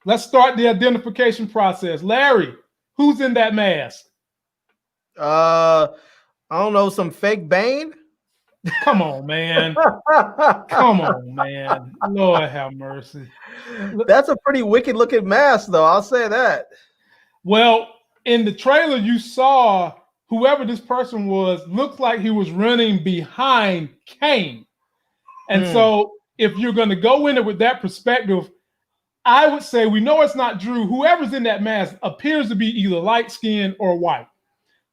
S1: let's start the identification process. Larry, who's in that mask?
S2: I don't know, some fake Bane?
S1: Come on, man. Come on, man. Lord have mercy.
S2: That's a pretty wicked looking mask, though. I'll say that.
S1: Well, in the trailer, you saw whoever this person was looked like he was running behind Kane. And so if you're going to go in it with that perspective, I would say we know it's not Drew. Whoever's in that mask appears to be either light skinned or white.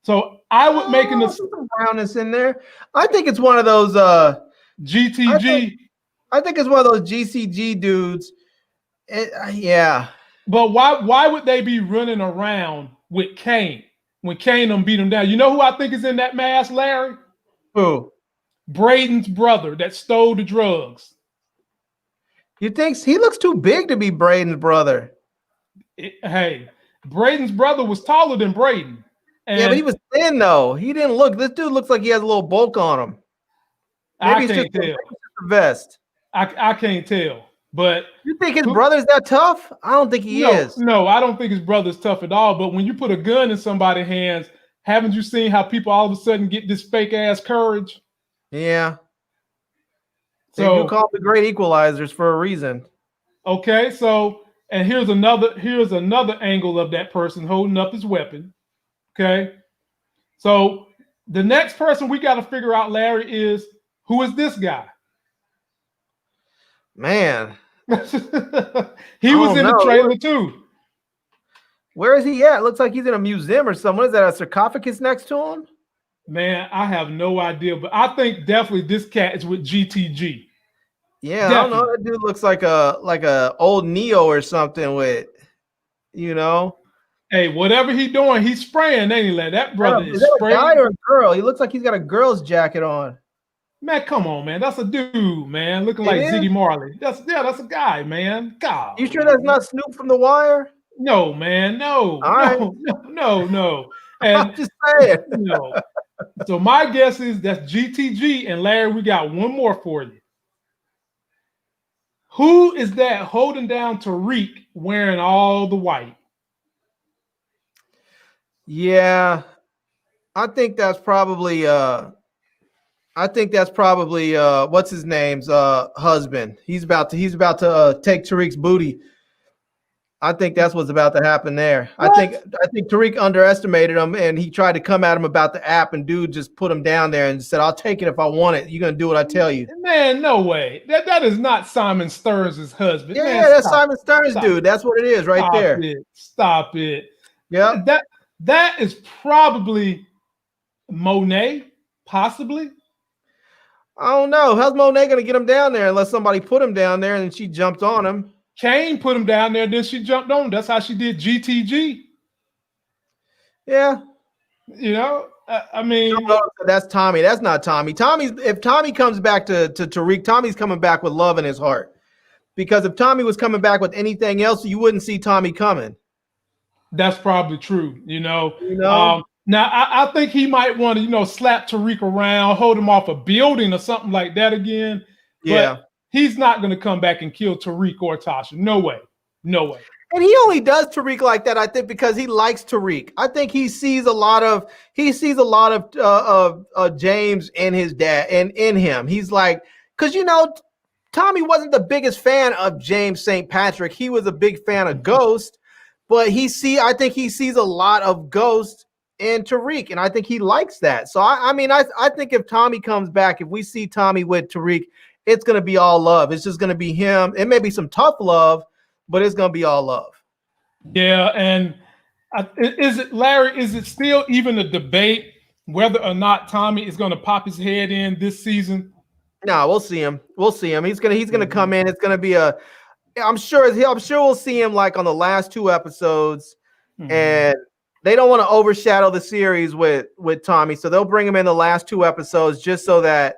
S1: So I would make
S2: some brownness in there. I think it's one of those
S1: GTG.
S2: I think it's one of those GCG dudes. Yeah.
S1: But why would they be running around with Kane when Kane beat him down? You know who I think is in that mask, Larry?
S2: Who?
S1: Braden's brother that stole the drugs.
S2: You think he looks too big to be Braden's brother?
S1: Hey, Braden's brother was taller than Braden.
S2: Yeah, but he was thin though. He didn't look. This dude looks like he has a little bulk on him.
S1: Maybe I can't tell.
S2: The vest.
S1: I can't tell. But
S2: you think his brother's that tough? I don't think he is.
S1: No, I don't think his brother's tough at all. But when you put a gun in somebody's hands, haven't you seen how people all of a sudden get this fake ass courage?
S2: Yeah.
S1: So
S2: you call the great equalizers for a reason.
S1: Okay, so and here's another angle of that person holding up his weapon. Okay, so the next person we got to figure out, Larry, is who is this guy?
S2: Man,
S1: he was in the trailer too.
S2: Where is he at? Looks like he's in a museum or something. What is that? A sarcophagus next to him?
S1: Man, I have no idea, but I think definitely this cat is with GTG.
S2: Yeah, I don't know.
S1: Definitely.
S2: That dude looks like a old Neo or something with, you know.
S1: Hey, whatever he doing, he's spraying, ain't he? Lad? That brother
S2: Is
S1: is
S2: that a guy
S1: spraying.
S2: or a girl? He looks like he's got a girl's jacket on.
S1: Man, come on, man. That's a dude, man, looking
S2: It
S1: like
S2: is?
S1: Ziggy Marley. That's a guy, man. God.
S2: You sure that's not Snoop from The Wire?
S1: No, man. No,
S2: All right.
S1: no.
S2: I'm
S1: And
S2: just saying.
S1: no. So my guess is that's GTG. And Larry, we got one more for you. Who is that holding down Tariq wearing all the white?
S2: Yeah, I think that's probably what's his name's husband. He's about to take Tariq's booty. I think that's what's about to happen there.
S1: What?
S2: I think Tariq underestimated him, and he tried to come at him about the app, and dude just put him down there and said, "I'll take it if I want it. You're gonna do what I tell you."
S1: Man, no way. That is not Simon Stearns' husband.
S2: Yeah,
S1: Man,
S2: yeah, that's
S1: stop.
S2: Simon Stearns, dude. That's what it is right there.
S1: Stop it.
S2: Yeah.
S1: That is probably Monet, possibly.
S2: I don't know. How's Monet gonna get him down there unless somebody put him down there and she jumped on him?
S1: Kane put him down there, then she jumped on him. That's how she did GTG.
S2: Yeah.
S1: You know, I mean,
S2: that's Tommy. That's not Tommy. If Tommy comes back to Tariq, Tommy's coming back with love in his heart. Because if Tommy was coming back with anything else, you wouldn't see Tommy coming.
S1: That's probably true. Now I think he might want to, slap Tariq around, hold him off a building or something like that again.
S2: Yeah.
S1: But he's not going to come back and kill Tariq or Tasha. No way. No way.
S2: And he only does Tariq like that, I think, because he likes Tariq. I think he sees a lot of James in his dad and in him. He's like, because Tommy wasn't the biggest fan of James St. Patrick. He was a big fan of Ghost, but I think he sees a lot of Ghost in Tariq, and I think he likes that. So I think if Tommy comes back, if we see Tommy with Tariq, it's gonna be all love. It's just gonna be him. It may be some tough love, but it's gonna be all love.
S1: Yeah, and is it still even a debate whether or not Tommy is going to pop his head in this season?
S2: No, we'll see him. He's gonna come in. It's gonna be I'm sure we'll see him like on the last two episodes, and they don't want to overshadow the series with Tommy, so they'll bring him in the last two episodes just so that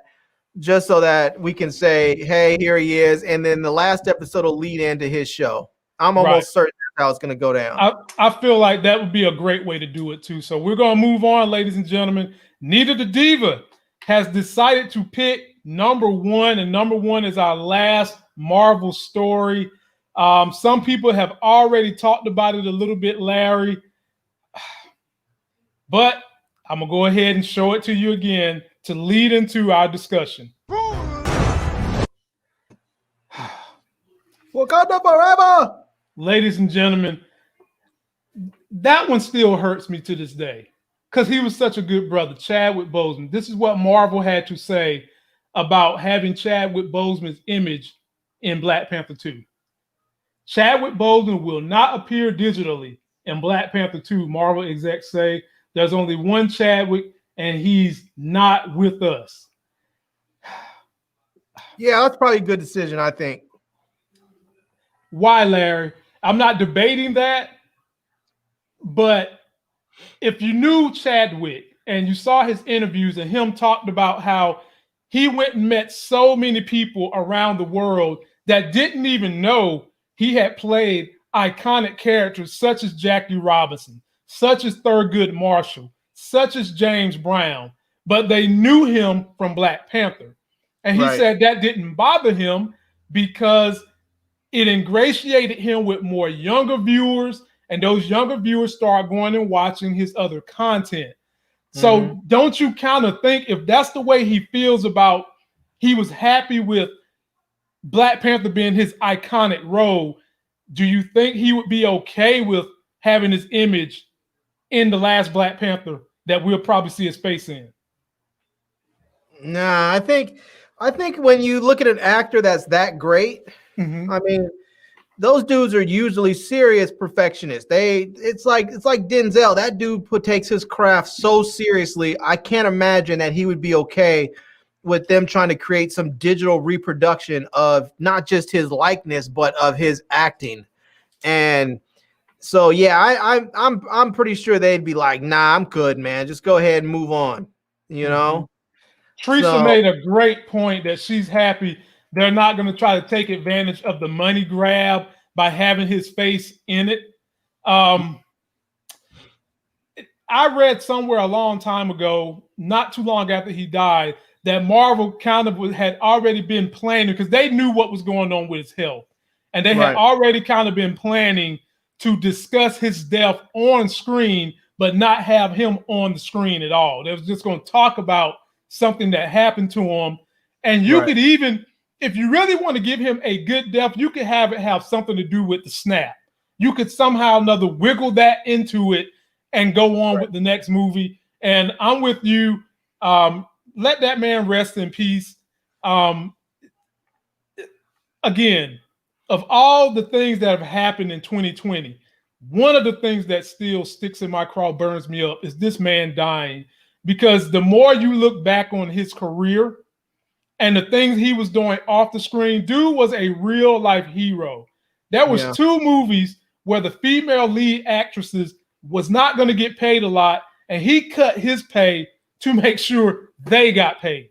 S2: we can say, hey, here he is, and then the last episode will lead into his show. I'm almost certain that's how it's going to go down.
S1: I feel like that would be a great way to do it too. So we're going to move on, ladies and gentlemen. Nita the Diva has decided to pick number one, and number one is our last Marvel story. Some people have already talked about it a little bit, Larry, but I'm going to go ahead and show it to you again to lead into our discussion.
S2: Wakanda forever!
S1: Ladies and gentlemen, that one still hurts me to this day because he was such a good brother, Chadwick Boseman. This is what Marvel had to say about having Chadwick Boseman's image in Black Panther 2. Chadwick Boseman will not appear digitally in Black Panther 2, Marvel execs say. There's only one Chadwick, and he's not with us.
S2: Yeah, that's probably a good decision, I think.
S1: Why, Larry? I'm not debating that, but if you knew Chadwick and you saw his interviews and him talked about how he went and met so many people around the world that didn't even know he had played iconic characters such as Jackie Robinson, such as Thurgood Marshall, such as James Brown, but they knew him from Black Panther. And he said that didn't bother him because it ingratiated him with more younger viewers, and those younger viewers start going and watching his other content. So don't you kind of think if that's the way he feels about, he was happy with Black Panther being his iconic role, do you think he would be okay with having his image in the last Black Panther that we'll probably see his face in?
S2: Nah, I think when you look at an actor that's that great, I mean, those dudes are usually serious perfectionists. It's like Denzel. That dude takes his craft so seriously. I can't imagine that he would be okay with them trying to create some digital reproduction of not just his likeness, but of his acting. And so, yeah, I'm pretty sure they'd be like, nah, I'm good, man. Just go ahead and move on. You know?
S1: Teresa made a great point that she's happy they're not going to try to take advantage of the money grab by having his face in it. I read somewhere a long time ago, not too long after he died, that Marvel kind of had already been planning, because they knew what was going on with his health. And they had already kind of been planning to discuss his death on screen, but not have him on the screen at all. They was just going to talk about something that happened to him. And you could even, if you really want to give him a good death, you could have it have something to do with the snap. You could somehow or another wiggle that into it and go on with the next movie. And I'm with you. Let that man rest in peace. Again, of all the things that have happened in 2020, one of the things that still sticks in my craw, burns me up, is this man dying. Because the more you look back on his career and the things he was doing off the screen, dude was a real life hero. There was 2 movies where the female lead actresses was not going to get paid a lot, and he cut his pay to make sure they got paid.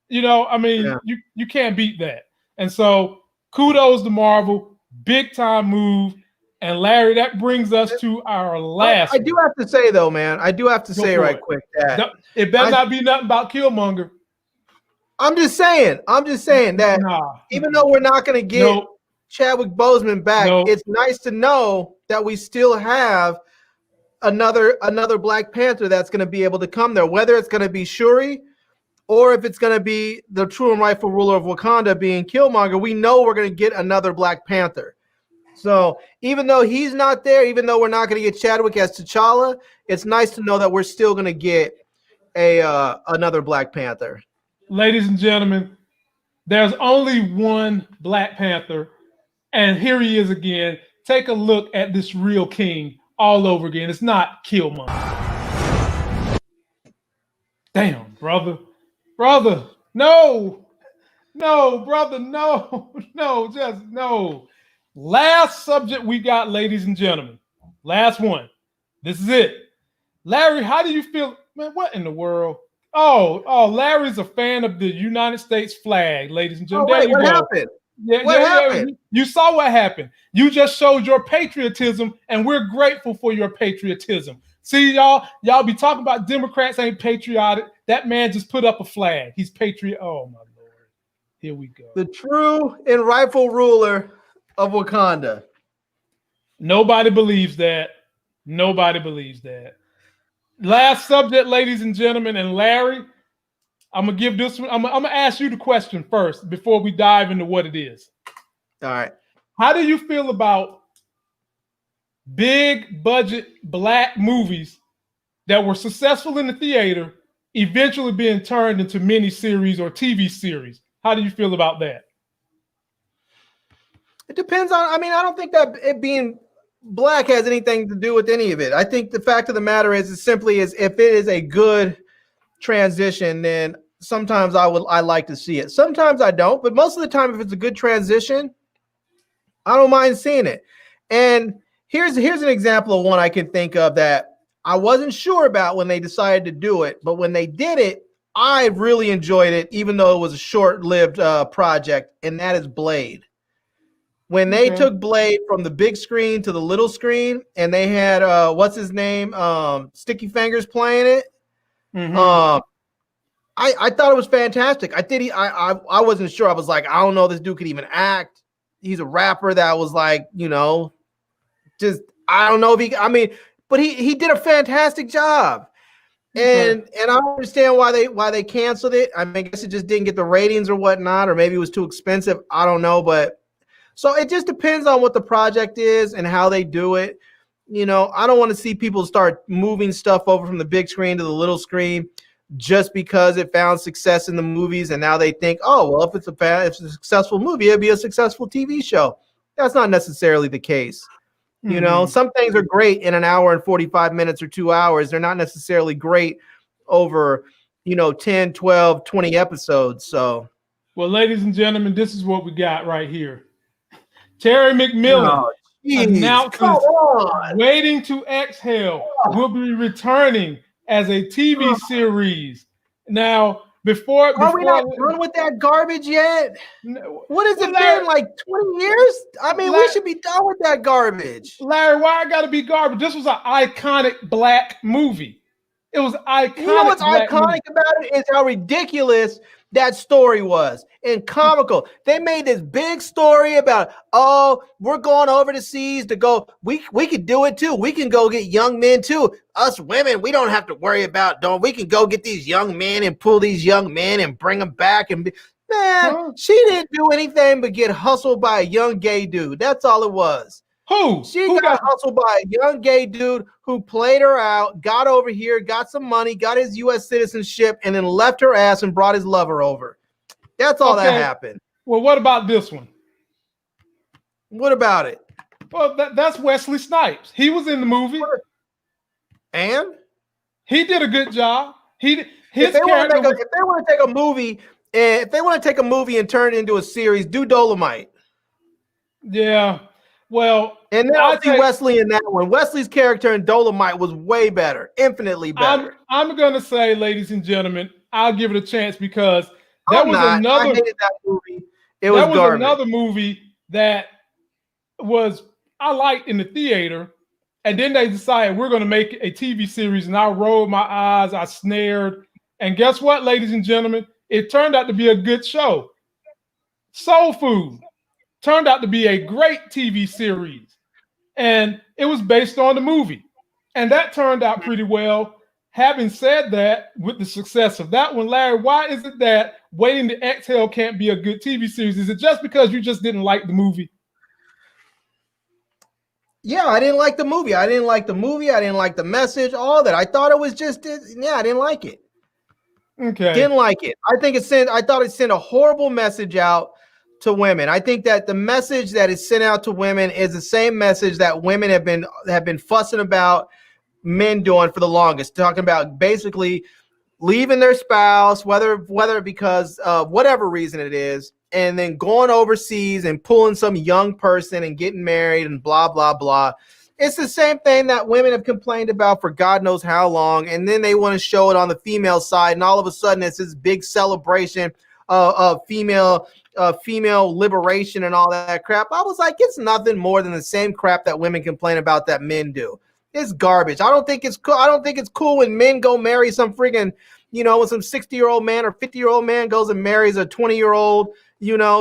S1: You know, I mean, you can't beat that. And so kudos to Marvel, big time move. And Larry, that brings us to our last.
S2: I do have to say though, man, I do have to say right quick that
S1: it better not be nothing about Killmonger.
S2: I'm just saying that even though we're not going to get Chadwick Boseman back, it's nice to know that we still have another Black Panther that's going to be able to come there, whether it's going to be Shuri or if it's going to be the true and rightful ruler of Wakanda being Killmonger. We know we're going to get another Black Panther. So even though he's not there, even though we're not going to get Chadwick as T'Challa, it's nice to know that we're still going to get another Black Panther.
S1: Ladies and gentlemen, there's only one Black Panther, and here he is again. Take a look at this real king all over again. It's not Killmonger. Damn, brother, no, brother, no, just no. Last subject we got, ladies and gentlemen. Last one. This is it. Larry, how do you feel? Man, what in the world? Oh, Larry's a fan of the United States flag, ladies and gentlemen.
S2: What happened?
S1: What happened? You saw what happened. You just showed your patriotism, and we're grateful for your patriotism. See, y'all be talking about Democrats ain't patriotic. That man just put up a flag. He's patriot. Oh, my Lord. Here we go.
S2: The true and rightful ruler of Wakanda.
S1: Nobody believes that. Nobody believes that. Last subject, ladies and gentlemen, and Larry, I'm gonna give this one. I'm gonna ask you the question first before we dive into what it is.
S2: All right.
S1: How do you feel about big budget Black movies that were successful in the theater eventually being turned into miniseries or TV series? How do you feel about that?
S2: It depends on, I don't think that it being Black has anything to do with any of it. I think the fact of the matter is simply if it is a good transition, then sometimes I like to see it. Sometimes I don't, but most of the time, if it's a good transition, I don't mind seeing it. And here's an example of one I can think of that I wasn't sure about when they decided to do it, but when they did it, I really enjoyed it, even though it was a short-lived project, and that is Blade. When they took Blade from the big screen to the little screen, and they had what's his name, Sticky Fingers playing it. I thought it was fantastic. I wasn't sure. I was like, I don't know, this dude could even act. He's a rapper that was like, just I don't know if but he did a fantastic job. And I don't understand why they canceled it. I guess it just didn't get the ratings or whatnot, or maybe it was too expensive. I don't know, but. So it just depends on what the project is and how they do it. I don't want to see people start moving stuff over from the big screen to the little screen just because it found success in the movies, and now they think, oh, well, if it's a successful movie, it'd be a successful TV show. That's not necessarily the case. You know, some things are great in an hour and 45 minutes or 2 hours. They're not necessarily great over, 10, 12, 20 episodes. So,
S1: well, ladies and gentlemen, this is what we got right here. Terry McMillan
S2: oh, geez,
S1: announces
S2: come on.
S1: Waiting to Exhale will be returning as a TV series. Now, before
S2: we not done with that garbage yet? What has it been, like 20 years? I mean, we should be done with that garbage.
S1: Larry, why I gotta be garbage? This was an iconic black movie. It was iconic.
S2: You know what's iconic about it is how ridiculous that story was and comical. They made this big story about, oh, we're going over the seas to go. We could do it too. We can go get young men too. Us women, we don't have to worry about we can go get these young men and pull these young men and bring them back. And she didn't do anything but get hustled by a young gay dude. That's all it was. She got hustled by a young gay dude who played her out, got over here, got some money, got his U.S. citizenship, and then left her ass and brought his lover over. That's all that happened.
S1: Well, what about this one?
S2: What about it?
S1: Well, that's Wesley Snipes. He was in the movie.
S2: And?
S1: He did a good job.
S2: If they want to take a movie and turn it into a series, do Dolomite.
S1: Yeah. Well,
S2: and then I'll see Wesley in that one. Wesley's character in Dolomite was way better, infinitely better.
S1: I'm gonna say, ladies and gentlemen, I'll give it a chance because I hated
S2: that movie. It was garbage.
S1: Another movie that I liked in the theater, and then they decided we're gonna make a TV series, and I rolled my eyes, I snared, and guess what, ladies and gentlemen? It turned out to be a good show. Soul Food turned out to be a great TV series, and it was based on the movie, and that turned out pretty well. Having said that, with the success of that one, Larry, why is it that Waiting to Exhale can't be a good TV series? Is it just because you just didn't like the movie?
S2: Yeah, I didn't like the movie. I didn't like the message, all that. I thought it was just, I didn't like it.
S1: Okay.
S2: Didn't like it. I thought it sent a horrible message out to women. I think that the message that is sent out to women is the same message that women have been fussing about men doing for the longest, talking about basically leaving their spouse, whether because of whatever reason it is, and then going overseas and pulling some young person and getting married and blah, blah, blah. It's the same thing that women have complained about for God knows how long, and then they want to show it on the female side, and all of a sudden it's this big celebration of female liberation and all that crap. I was like, it's nothing more than the same crap that women complain about that men do. It's garbage. I don't think it's cool. I don't think it's cool when men go marry some freaking, when some 60-year-old man or 50-year-old man goes and marries a 20-year-old,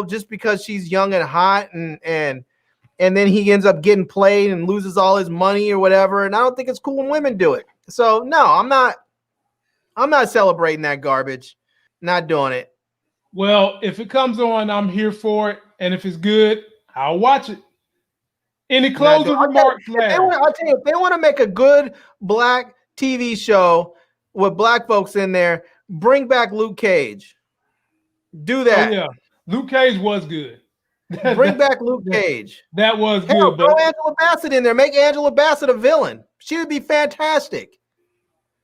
S2: just because she's young and hot, and then he ends up getting played and loses all his money or whatever. And I don't think it's cool when women do it. So no, I'm not celebrating that garbage. Not doing it.
S1: Well, if it comes on, I'm here for it. And if it's good, I'll watch it. Any closing remarks, Larry?
S2: I'll tell you, if they want to make a good black TV show with black folks in there, bring back Luke Cage. Do that.
S1: Oh, yeah. Luke Cage was good.
S2: Bring back Luke Cage.
S1: That was
S2: Hell,
S1: good.
S2: Throw Angela Bassett in there. Make Angela Bassett a villain. She would be fantastic.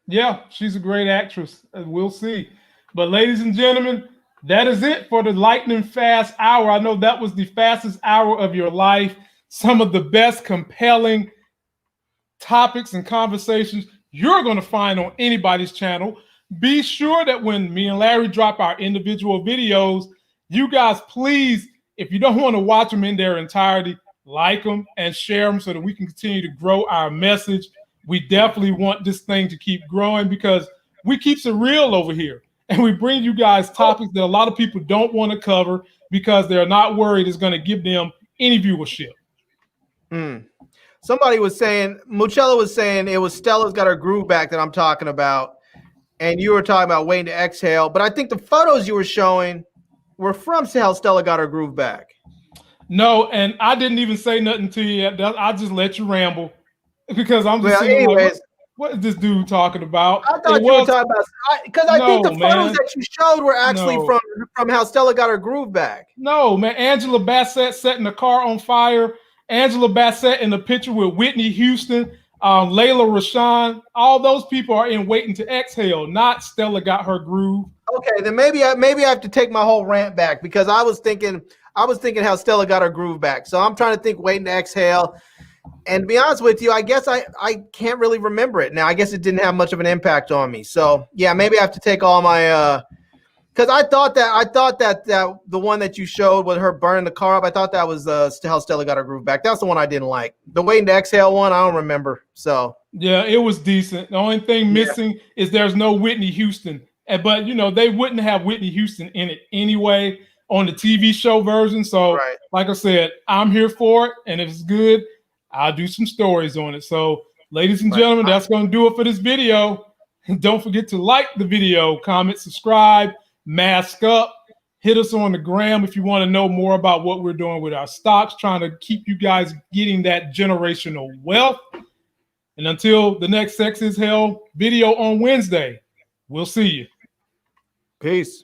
S1: Yeah, she's a great actress. We'll see. But ladies and gentlemen, that is it for the lightning fast hour. I know that was the fastest hour of your life. Some of the best compelling topics and conversations you're going to find on anybody's channel. Be sure that when me and Larry drop our individual videos, you guys, please, if you don't want to watch them in their entirety, like them and share them so that we can continue to grow our message. We definitely want this thing to keep growing because we keep it real over here. And we bring you guys topics that a lot of people don't want to cover because they're not worried it's going to give them any viewership.
S2: Somebody was saying, Mucella was saying it was Stella's Got Her Groove Back that I'm talking about. And you were talking about Waiting to Exhale. But I think the photos you were showing were from how Stella Got Her Groove Back.
S1: No, and I didn't even say nothing to you yet. I'll just let you ramble because I'm just
S2: anyways,
S1: What is this dude talking about?
S2: I thought you were talking about because I think the
S1: No,
S2: photos
S1: man.
S2: that you showed were actually
S1: No.
S2: from how Stella got her groove back.
S1: No, man. Angela Bassett setting the car on fire. Angela Bassett in the picture with Whitney Houston, Layla Rashawn. All those people are in Waiting to Exhale, not Stella Got Her Groove.
S2: Okay, then maybe I have to take my whole rant back because I was thinking how Stella got her groove back. So I'm trying to think Waiting to Exhale. And to be honest with you, I guess I can't really remember it now. I guess it didn't have much of an impact on me. So yeah, maybe I have to take all my because I thought that the one that you showed with her burning the car up, I thought that was how Stella got her groove back. That's the one I didn't like. The Waiting to Exhale one, I don't remember. So
S1: yeah, it was decent. The only thing missing is there's no Whitney Houston. But you know, they wouldn't have Whitney Houston in it anyway on the TV show version. So like I said, I'm here for it, and if it's good, I'll do some stories on it. So, ladies and gentlemen, that's going to do it for this video. And don't forget to like the video, comment, subscribe, mask up. Hit us on the gram if you want to know more about what we're doing with our stocks, trying to keep you guys getting that generational wealth. And until the next Sex is Hell video on Wednesday, we'll see you.
S2: Peace.